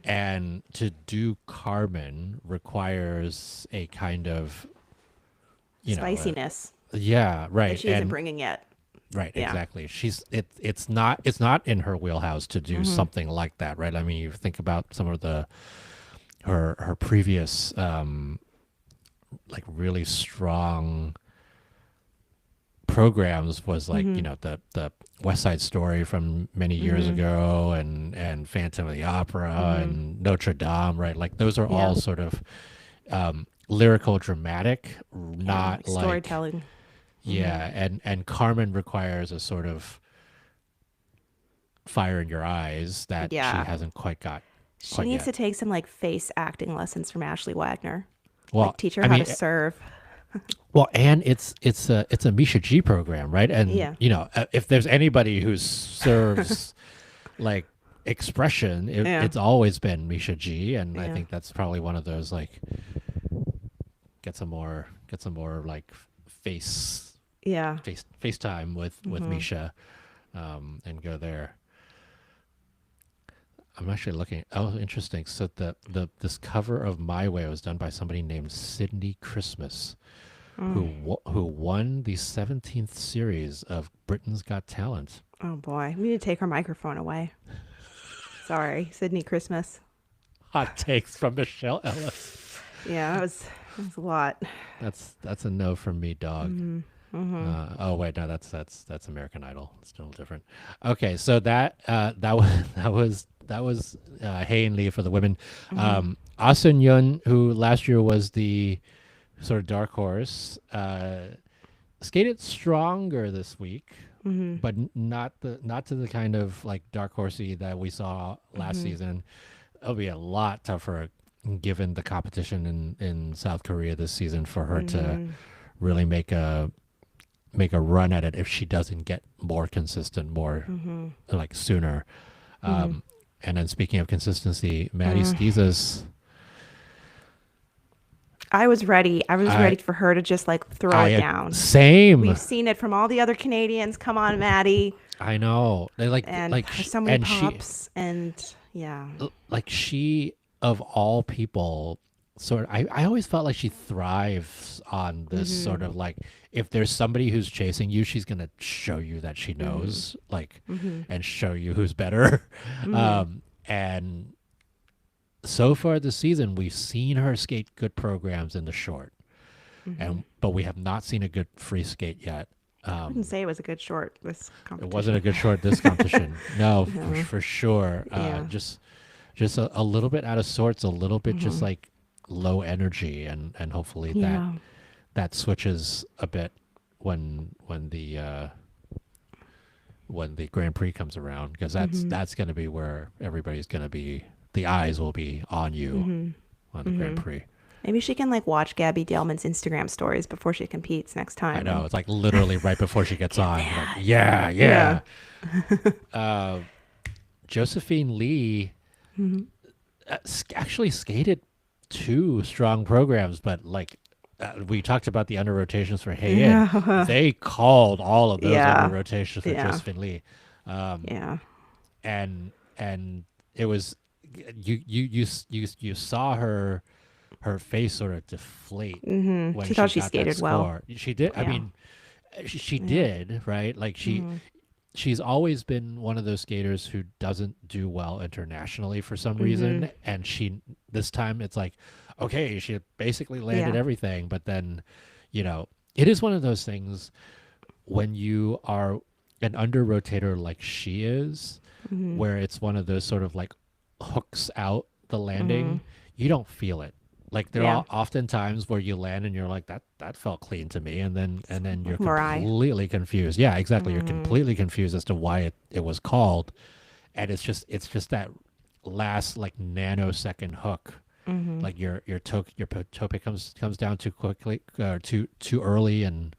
and to do Carmen requires a kind of, you know, Spiciness yeah, that right. she isn't bringing yet. Right, Yeah. exactly. It's not in her wheelhouse to do something like that, right? I mean, you think about some of the her previous like really strong programs was like, the West Side Story from many years ago, and Phantom of the Opera and Notre Dame, right? Like those are Yeah. all sort of lyrical dramatic, Yeah. not Like like, storytelling. yeah, and Carmen requires a sort of fire in your eyes that she Yeah. hasn't quite got She quite needs yet. to take some like face acting lessons from Ashley Wagner. Like Well, teach her I how to mean, serve. and it's a Misha G program, right? And Yeah. if there's anybody who serves like expression, Yeah. it's always been Misha G, and I Yeah. think that's probably one of those like get some more like Yeah. FaceTime with Misha, and go there. I'm actually looking. Oh, interesting. So the this cover of My Way was done by somebody named Sydney Christmas, who won the 17th series of Britain's Got Talent. Oh boy. We need to take her microphone away. Sorry, Sydney Christmas. Hot takes from Michelle Ellis. Yeah, that was a lot. That's a no from me, dog. Oh wait, no, that's American Idol. It's still different. Okay, so that was Hay and Lee for the women. Ah Sun Yun, who last year was the sort of dark horse, skated stronger this week, but not to the kind of like dark horsey that we saw last season. It'll be a lot tougher given the competition in South Korea this season for her to really make a run at it if she doesn't get more consistent more like sooner. And then speaking of consistency, Maddie Skeezes, I was ready. I was I ready for her to just like throw I it down. same. We've seen it from all the other Canadians. Come on, Maddie. I know they And like there's so many and pops. And yeah. she of all people sort of, I always felt like she thrives on this sort of like, if there's somebody who's chasing you, she's gonna show you that she knows, like, and show you who's better. And so far this season we've seen her skate good programs in the short, but we have not seen a good free skate yet. I wouldn't say it was a good short this It competition. wasn't a good short this competition. No, No. for sure. Yeah. Just a little bit out of sorts, a little bit just like low energy, and hopefully Yeah. that switches a bit when the Grand Prix comes around, because that's going to be where everybody's going to be. The eyes will be on you on the Grand Prix. Maybe she can like watch Gabby Daleman's Instagram stories before she competes next time. I know, it's like literally right before she gets on. Like, yeah. Josephine Lee actually skated two strong programs, but like we talked about the under rotations for Hay In. They called all of those Yeah. under rotations for Yeah. Josephine Lee, Yeah. and it was you saw her face sort of deflate when She thought she got that skated well. score. She did. I Yeah. mean, she did, right? Like she's always been one of those skaters who doesn't do well internationally for some reason, and this time it's like, okay, she basically landed Yeah. everything, but then it is one of those things when you are an under rotator like she is, Mm-hmm. where it's one of those sort of like hooks out the Mm-hmm. landing, you don't feel it. Like there Yeah. are often times where you land and you're like that felt clean to me, and then you're Like Mariah. completely confused. Yeah, exactly. You're Mm-hmm. completely confused as to why it was called, and it's just that last like nanosecond hook. Mm-hmm. Like your topic comes down too quickly, too early, and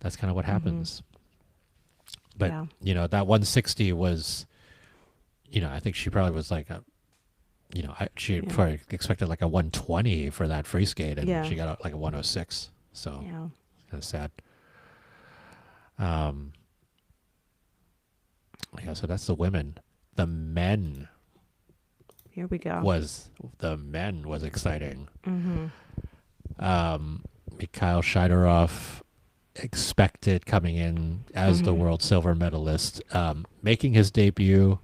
that's kind of what Mm-hmm. happens. But Yeah. that 160 was, I think she probably was like she Yeah. probably expected like a 120 for that free skate, and Yeah. she got like a 106. So Yeah. kind of sad. Um, yeah, so that's the women. The men Here we go. the men was exciting. Mm-hmm. Mikhail Shidorov expected coming in as the Mm-hmm. world silver medalist, making his debut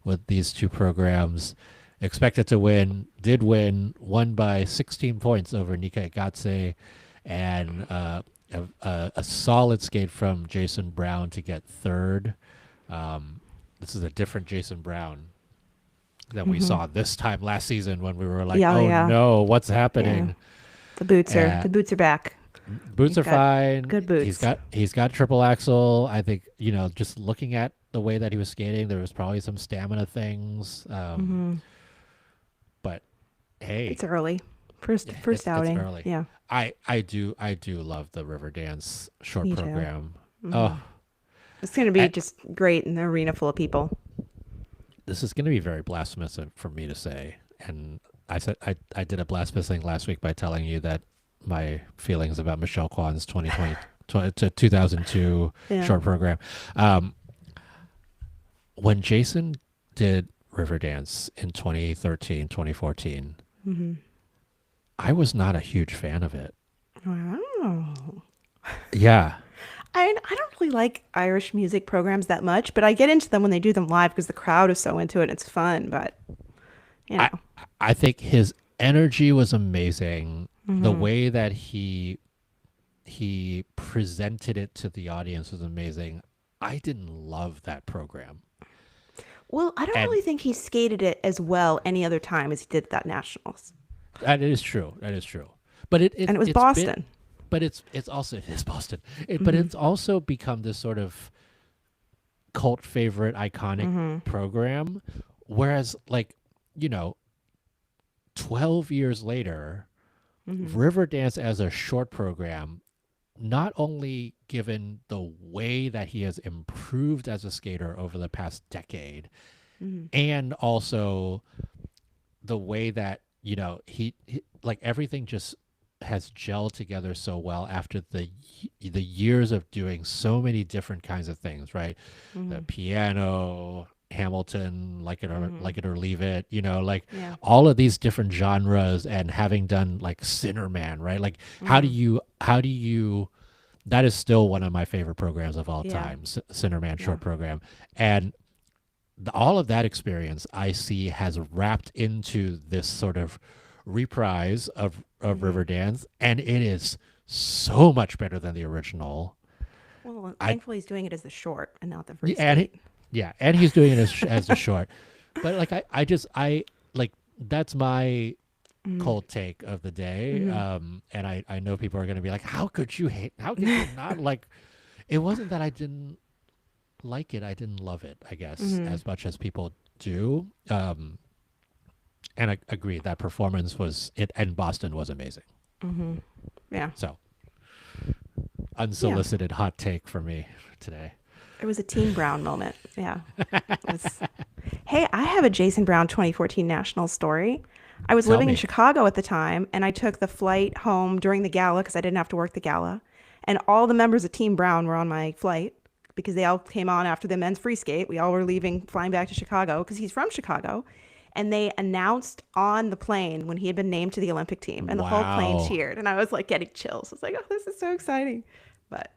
with these two programs. Expected to win, did win, won by 16 points over Nika Igatse, and a solid skate from Jason Brown to get third. This is a different Jason Brown than we Mm-hmm. saw this time last season when we were like, Yeah. Oh, "Oh yeah. no, what's Yeah. happening?" The Uh, boots are back. Boots He's are got fine. good He's boots. got he's got triple axle. I think just looking at the way that he was skating, there was probably some stamina things. Mm-hmm. But hey, It's early. First yeah, first it's outing. early. Yeah. I do love the River Dance short Me too. program. Mm-hmm. Oh, It's going to be I, just great in an arena full of people. this is going to be very blasphemous for me to say, and I did a blasphemous thing last week by telling you that my feelings about Michelle Kwan's 2020 to 2002 Yeah. short program. Um, when Jason did Riverdance in 2013, 2014, Mm-hmm. I was not a huge fan of it. Wow. Yeah. I don't really like Irish music programs that much, but I get into them when they do them live because the crowd is so into it and it's fun. But, you I know. I think his energy was amazing. The Mm-hmm. way that he presented it to the audience was amazing. I didn't love that program. Well, I don't And really think he skated it as well any other time as he did that Nationals. that is true. That is true. But And it was it's been Boston. but it's also it is Boston. But Mm-hmm. it's also become this sort of cult favorite iconic Mm-hmm. program, whereas like, you know, 12 years later, Mm-hmm. Riverdance as a short program, not only given the way that he has improved as a skater over the past decade, Mm-hmm. and also the way that, he like everything just has gelled together so well after the years of doing so many different kinds of things, right? The Mm-hmm. piano, Hamilton, Mm-hmm. like it or leave it, like Yeah. all of these different genres, and having done like Sinnerman, right? Like Mm-hmm. how do you that is still one of my favorite programs of all Yeah. time, Sinnerman Yeah. short program. And all of that experience I see has wrapped into this sort of reprise of Mm-hmm. Riverdance, and it is so much better than the original. Well, I thankfully he's doing it as the short and not the free and skate. and he's doing it as the short. But like I like that's my Mm-hmm. cold take of the day. Mm-hmm. And I know people are going to be like, how could you not like? It wasn't that I didn't like it, I didn't love it, I guess, Mm-hmm. as much as people do. And I agree that performance was it, and Boston was amazing. Mm-hmm. Yeah. So Yeah. unsolicited hot take for me today. It was a Team Brown moment. Yeah. It was. Hey, I have a Jason Brown 2014 National story. I was Tell living in me. Chicago at the time, and I took the flight home during the gala because I didn't have to work the gala. And all the members of Team Brown were on my flight because they all came on after the men's free skate. We all were leaving, flying back to Chicago because he's from Chicago. And they announced on the plane when he had been named to the Olympic team, and the whole plane Wow. cheered. And I was like getting chills. I was like, oh, this is so exciting. But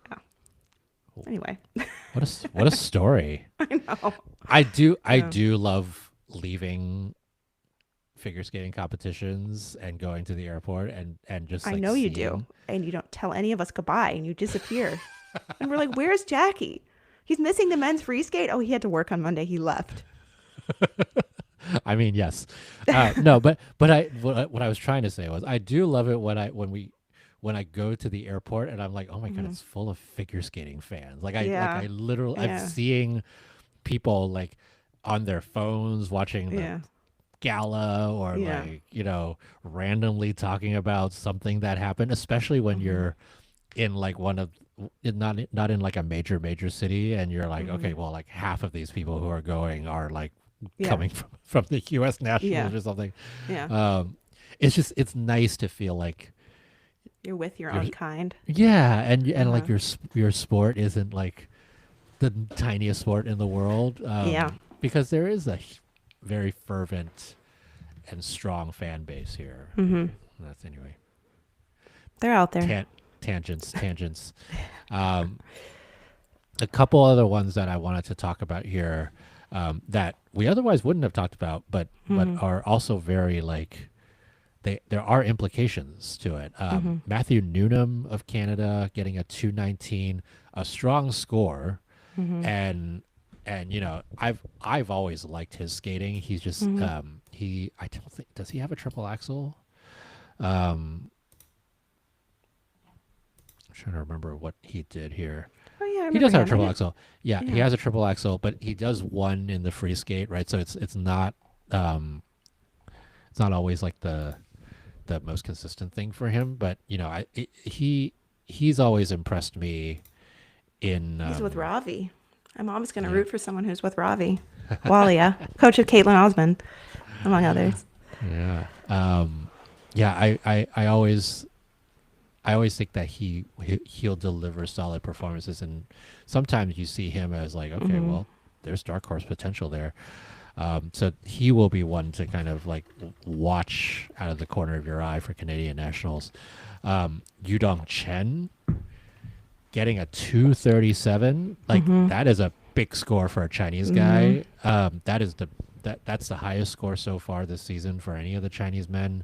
yeah. Anyway, What a story. I know. I Yeah. do love leaving figure skating competitions and going to the airport and just I like know you do. seeing. And you don't tell any of us goodbye and you disappear. And we're like, where's Jackie? He's missing the men's free skate. Oh, he had to work on Monday. He left. I mean, yes. No, but what I was trying to say was I do love it when I go to the airport and I'm like, oh my god, it's full of figure skating fans. Yeah. I literally I'm Yeah. seeing people like on their phones watching the Yeah. gala or Yeah. like randomly talking about something that happened, especially when you're in like not in like a major city and you're like, okay, well, like half of these people who are going are like Yeah. coming from the US Yeah. Nationals or something. Yeah. um it's nice to feel like You're with your you're own kind. yeah, and Uh-huh. like your sport isn't like the tiniest sport in the world, Yeah. because there is a very fervent and strong fan base here. That's anyway. They're out there. Tan- tangents. Um, a couple other ones that I wanted to talk about here, that we otherwise wouldn't have talked about, but are also very like there are implications to it. Matthew Newnham of Canada getting a 219, a strong score, and I've always liked his skating. He's just he I don't think, does he have a triple axel? Um, I'm trying to remember what he did here. Oh yeah, I He remember does have a him. triple axel. Yeah, he Yeah. has a triple axel, but he does one in the free skate, right? So um it's not always like the most consistent thing for him, but he's always impressed me in He's with Ravi. My mom's going to root for someone who's with Ravi. Walia, coach of Caitlin Osmond, among others. yeah. Yeah, I always think that he'll deliver solid performances, and sometimes you see him as like, okay, well, there's dark horse potential there. So he will be one to kind of like watch out of the corner of your eye for Canadian nationals. Yudong Chen getting a 237, like that is a big score for a Chinese guy. That's the highest score so far this season for any of the Chinese men.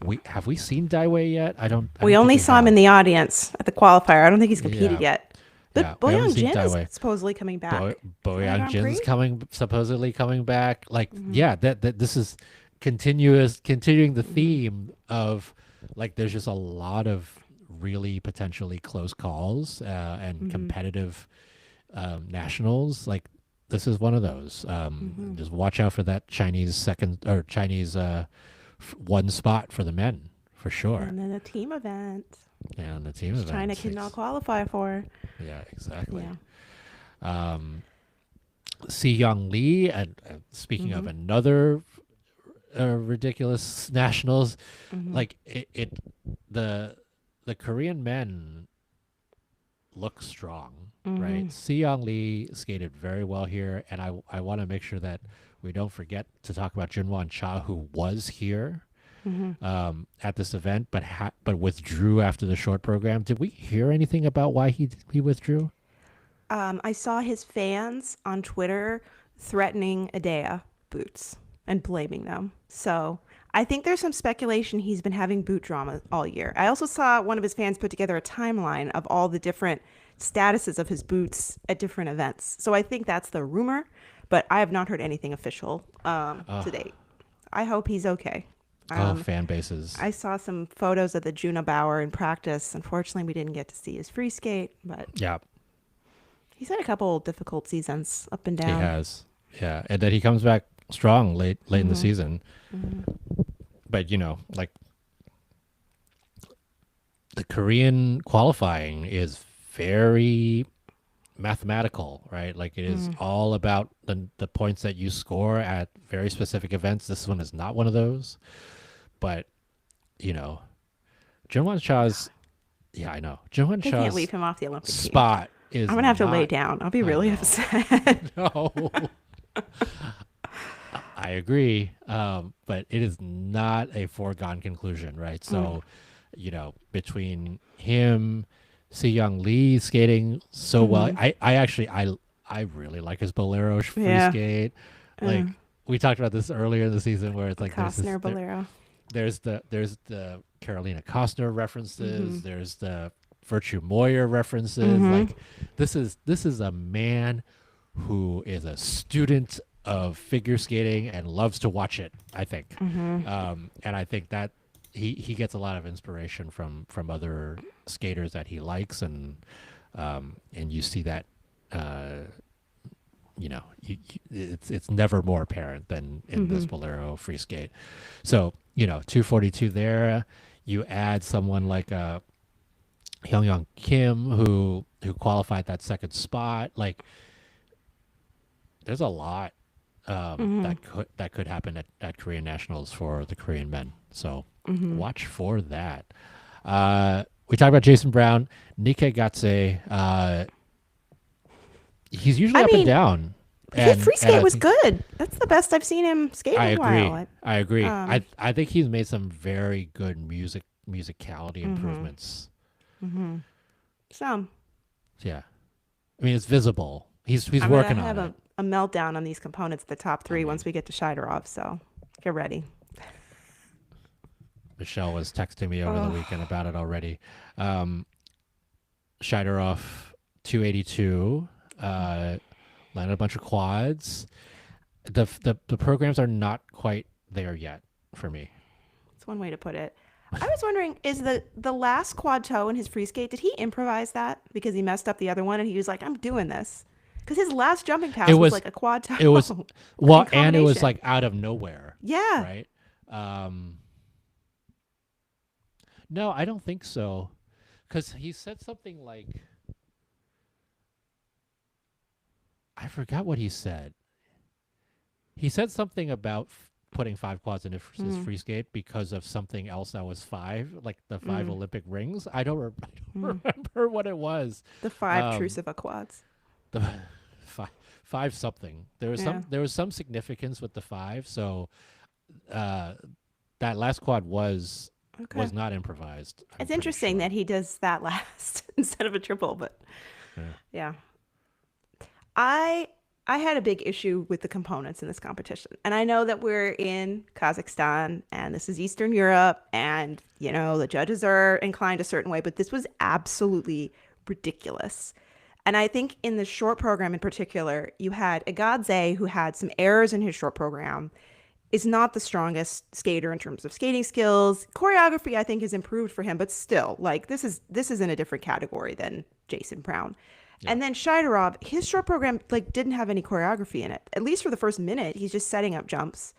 We seen Daiwei yet? I don't We think only we saw him have. in the audience at the qualifier. I don't think he's competed Yeah, yet. yeah, But we haven't Boyoung seen Jin is Daiwei. supposedly coming back. For the Boyang Grand Jin's Prix? supposedly coming back. Like, yeah, that this is continuing the theme of like there's just a lot of really potentially close calls, and competitive nationals. Like this is one of those. Just watch out for that Chinese second or Chinese one spot for the men for sure. And then a team event. And the team Which event. China cannot qualify for. Yeah, exactly. Yeah. Si Young Lee, and speaking of another ridiculous nationals, like the Korean men look strong, right? Si Young Lee skated very well here, and I want to make sure that we don't forget to talk about Junwan Cha, who was here at this event, but withdrew after the short program. Did we hear anything about why he withdrew? I saw his fans on Twitter threatening Adea boots and blaming them. So I think there's some speculation he's been having boot drama all year. I also saw one of his fans put together a timeline of all the different statuses of his boots at different events. So I think that's the rumor, but I have not heard anything official to date. I hope he's okay. Fan bases. I saw some photos of the Juno Bauer in practice. Unfortunately, we didn't get to see his free skate, but Yeah, he's had a couple difficult seasons up and he down. has. Yeah, and then he comes back strong late in the season. But like the Korean qualifying is very mathematical, right? Like it is all about the points that you score at very specific events. This one is not one of those. But Junwan Cha's, yeah, I know. Junwan They can't Cha's leave him off the Olympic team. spot is I'm gonna have to lay not- down. I'll be I really know. upset. No. I agree. But it is not a foregone conclusion, right? So, between him, Si Young Lee skating so well, I actually I really like his Bolero free Yeah. skate. Like we talked about this earlier in the season, where it's like Costner Bolero. there's the Carolina Costner references. There's the Virtue Moyer references. Mm-hmm. Like this is a man who is a student of figure skating and loves to watch it, I think. Mm-hmm. And I think that he gets a lot of inspiration from other skaters that he likes, and you see that it's never more apparent than in Mm-hmm. this Bolero free skate. So 242 there. You add someone like Hyung Kim who qualified that second spot. Like there's a lot Mm-hmm. that could happen at Korean nationals for the Korean men. So Mm-hmm. watch for that. We talked about Jason Brown, Nikkei Gatse. He's usually I up and mean, down, his free and skate I was think good. That's the best I've seen him skate I in a while. agree. I agree. Um. I think he's made some very good musicality Mm-hmm. improvements. Mm-hmm. So Yeah, I mean it's visible. He's I'm gonna working on have it. a meltdown on these components, the top I three, once mean, we get to Shiderov. So get ready. Michelle was texting me over the Oh. weekend about it already. Um, Shideroff 282 landed a bunch of quads. The programs are not quite there yet for me. That's one way to put it. I was wondering, is the last quad toe in his free skate, did he improvise that because he messed up the other one and he was like, I'm doing this? Because his last jumping It pass was was like a quad it was toe in well, and it was combination. like out of nowhere, Yeah. right? Um, no, I don't think so. Because he said something like, I forgot what he said. He said something about putting five quads in his Mm, free skate because of something else that was five, like the five mm, Olympic rings. I don't, I mm. don't remember what it was. The five Um, Truciva quads. the five something. Yeah. There was some significance with the five. So uh, that last quad Okay. was not improvised. I'm It's pretty interesting that sure. he does that last instead of a triple, but Yeah. yeah. I I had a big issue with the components in this competition. And I know that we're in Kazakhstan and this is Eastern Europe and the judges are inclined a certain way, but this was absolutely ridiculous. And I think in the short program in particular, you had Agadze who had some errors in his short program, is not the strongest skater in terms of skating skills. Choreography, I think, has improved for him, but still, like this is in a different category than Jason Brown. Yeah. And then Shiderov, his short program like didn't have any choreography in it. At least for the first minute, he's just setting up jumps.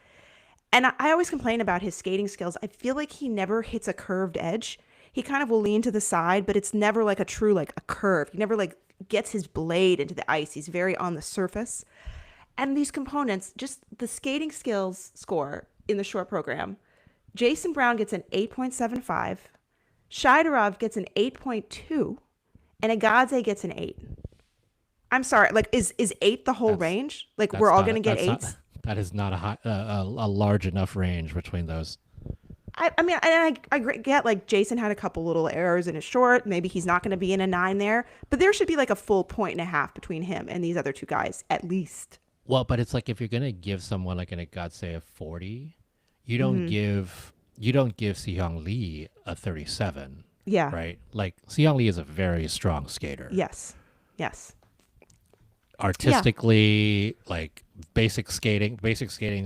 And I always complain about his skating skills. I feel like he never hits a curved edge. He kind of will lean to the side, but it's never like a true like a curve. He never like gets his blade into the ice. He's very on the surface. And these components, just the skating skills score in the short program. Jason Brown gets an 8.75, Shiderov gets an 8.2, and Agadze gets an 8. I'm sorry, like is 8 the whole That's range? Like we're that's all not going to get that's not 8s? that is not a large enough range between those. I mean, I get like Jason had a couple little errors in his short. Maybe he's not going to be in a 9 there, but there should be like a full point and a half between him and these other two guys at least. Well, but it's like if you're gonna give someone like an Agatse a 40, Hmm. you don't give Seong Lee a 37, Yeah. right? Like Seong Lee is a very strong skater. Yes. Yes. Yeah. Artistically, like basic skating,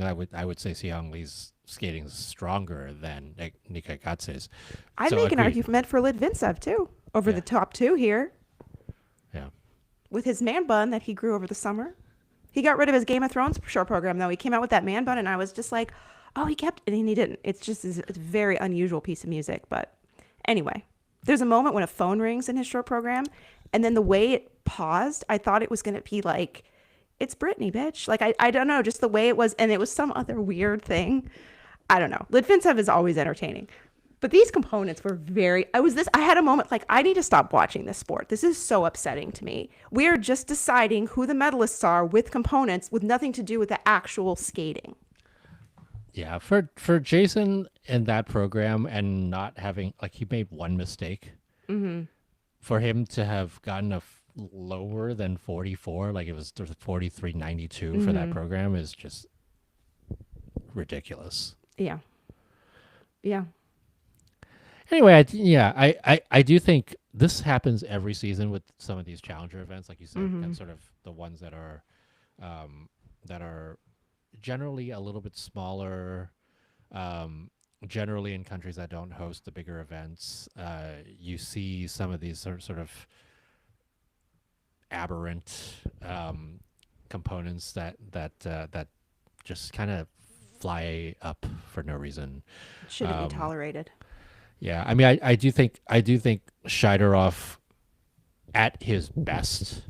I would say Seong Lee's skating is stronger than Nika Gatse's. I'd So make an agreed. argument for Litvintsev too, over the Yeah, top two here, yeah. with his man bun that he grew over the summer. He got rid of his Game of Thrones short program though. He came out with that man bun, and I was just like, oh, he kept it, and he didn't. It's a very unusual piece of music. But anyway, there's a moment when a phone rings in his short program, and then the way it paused, I thought it was gonna be like, it's Britney, bitch. Like I don't know, just the way it was, and it was some other weird thing. I don't know. Litvintsev is always entertaining. But these components were very I had a moment like I need to stop watching this sport. This is so upsetting to me. We are just deciding who the medalists are with components with nothing to do with the actual skating. Yeah, for Jason in that program and not having like he made one mistake, Mhm. for him to have gotten lower than 44, like it was 43.92 for that Mhm. program is just ridiculous. Yeah. Yeah. Anyway, I do think this happens every season with some of these challenger events, like you said, Mm-hmm. and sort of the ones um, that are generally a little bit smaller. Um, Generally, in countries that don't host the bigger events, you see some of these sort of aberrant components that just kind of fly up for no reason. Shouldn't be Um, tolerated. yeah, I mean, I do think Scheideroff at his best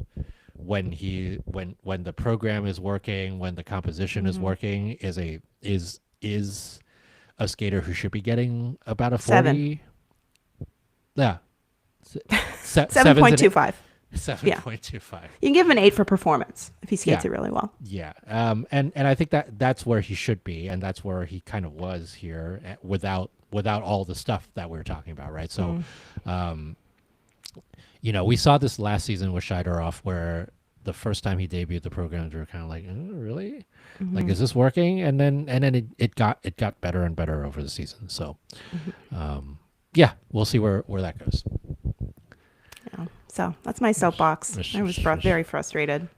when the program is working, when the composition is Mm-hmm. working, is a skater who should be getting about a Seven. 40. Yeah, Seven sevens point and two five. Yeah. 7.25. You can give him an 8 for performance if he skates Yeah, it really well. yeah. And I think that's where he should be, and that's where he kind of was here without all the stuff that we were talking about, right? So, Mm. um, we saw this last season with Scheideroff, where the first time he debuted the program, we were kind of like, really? Like, Mm-hmm. is this working? And then it got better and better over the season. So, Mm-hmm. yeah, we'll see where that goes. Yeah. So that's my soapbox. I was very frustrated.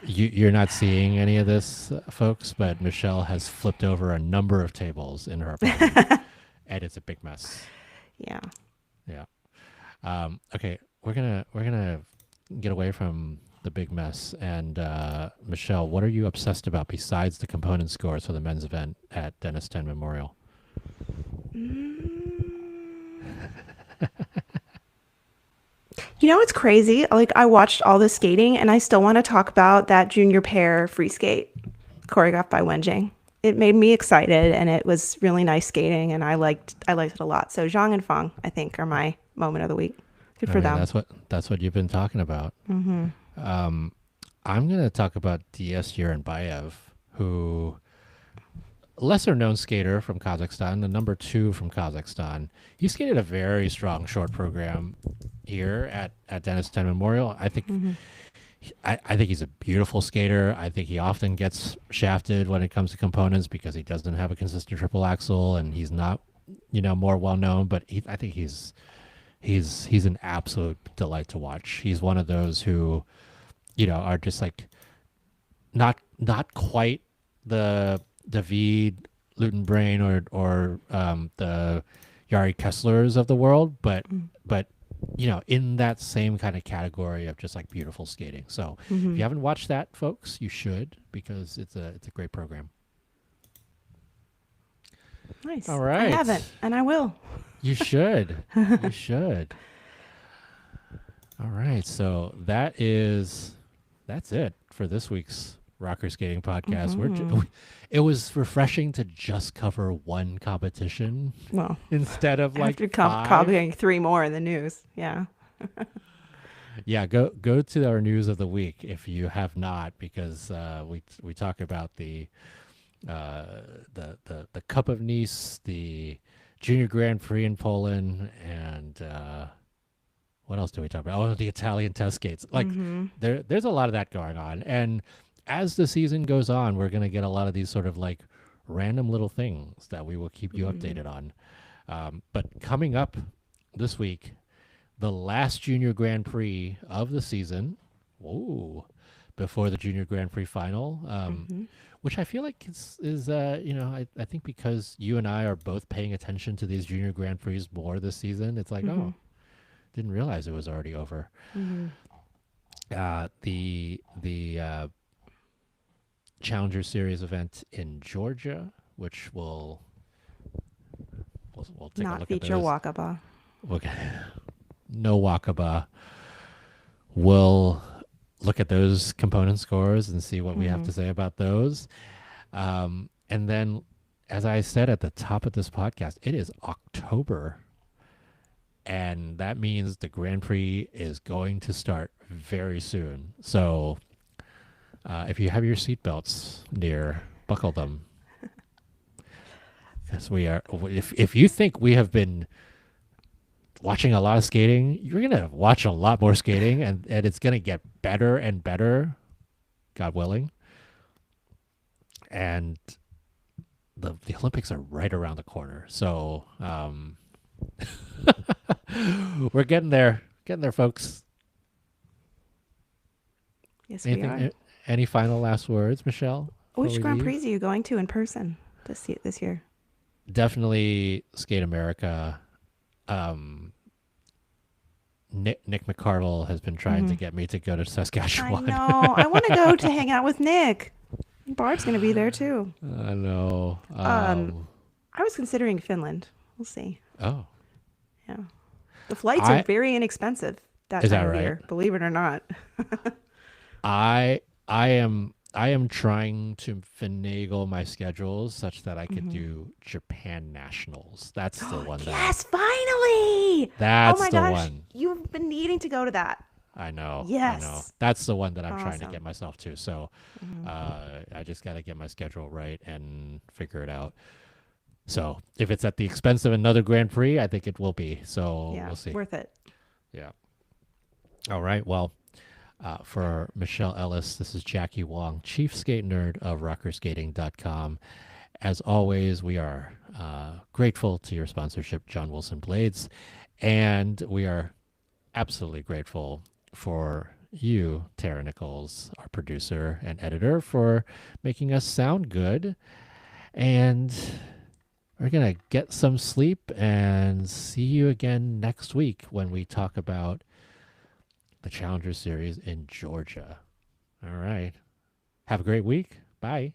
You're not seeing any of this, folks, but Michelle has flipped over a number of tables in her apartment, and it's a big mess. Yeah. Yeah. Okay, we're gonna get away from the big mess. And Michelle, what are you obsessed about besides the component scores for the men's event at Denis Ten Memorial? Mm. You know what's crazy? Like I watched all the skating and I still want to talk about that junior pair free skate choreographed by Wenjing. It made me excited and it was really nice skating and I liked it a lot. So Zhang and Feng, I think, are my moment of the week. Good All for right, them. that's what you've been talking about. Mm-hmm. Um, I'm gonna talk about DS Yerenbayev, who lesser known skater from Kazakhstan, the number 2 from Kazakhstan. He skated a very strong short program here at Denis Ten Memorial. Mm-hmm. I think he's a beautiful skater. I think he often gets shafted when it comes to components because he doesn't have a consistent triple axle and he's not, more well known. But I think he's an absolute delight to watch. He's one of those who, are just like not quite the David Lutenbrain or the Yari Kesslers of the world, but in that same kind of category of just like beautiful skating. So if Mm-hmm. you haven't watched that, folks, you should, because it's a great program. Nice. All I right, haven't and I will. you should, you should. All right, so that's it for this week's Rocker Skating Podcast. Mm-hmm. It was refreshing to just cover one competition Well, instead of like after five. copying 3 more in the news. Yeah. Yeah, go to our news of the week if you have not, because we talk about the Cup of Nice, the Junior Grand Prix in Poland, and what else do we talk about? Oh, the Italian test skates. Like Mm-hmm. there's a lot of that going on, and as the season goes on, we're gonna get a lot of these sort of like random little things that we will keep you Mm-hmm. updated on. But coming up this week, the last Junior Grand Prix of the season. Whoa. Before the Junior Grand Prix final, Mm-hmm. which I feel like is I think because you and I are both paying attention to these Junior Grand Prix more this season, it's like, Mm-hmm. oh, didn't realize it was already over. Mm-hmm. The Challenger Series event in Georgia, which we'll take a Not look at feature those. Wakaba. Okay. No Wakaba. We'll look at those component scores and see what we have Mm-hmm. to say about those. And then, as I said at the top of this podcast, it is October. And that means the Grand Prix is going to start very soon. So if you have your seatbelts near, buckle them. Because if you think we have been watching a lot of skating, you're going to watch a lot more skating, and it's going to get better and better, God willing. And the Olympics are right around the corner. So We're getting there, folks. Yes, we Anything? are. Any final last words, Michelle, before Which we Grand leave? Prix are you going to in person this year? Definitely Skate America. Um, Nick McCardle has been trying Hmm. to get me to go to I Saskatchewan. know. I want to go to hang out with Nick. Barb's going to be there too. I know. Um, I was considering Finland. We'll see. Oh, Yeah. The flights are I very inexpensive that is that time of right? year, believe it or not. I am trying to finagle my schedules such that I could Hmm. do Japan Nationals. That's the one that Yes, finally. Oh that's my the gosh. one. You've been needing to go to that. I know. I know. Yes. That's the one that I'm trying to get Awesome. myself to. So, Hmm. I just got to get my schedule right and figure it out. So, if it's at the expense of another Grand Prix, I think it will be. So, Yeah, we'll see. worth it. Yeah. All right. Well, for Michelle Ellis, this is Jackie Wong, Chief Skate Nerd of RockerSkating.com. As always, we are grateful to your sponsorship, John Wilson Blades, and we are absolutely grateful for you, Tara Nichols, our producer and editor, for making us sound good. And we're going to get some sleep and see you again next week when we talk about the Challenger Series in Georgia. All right. Have a great week. Bye.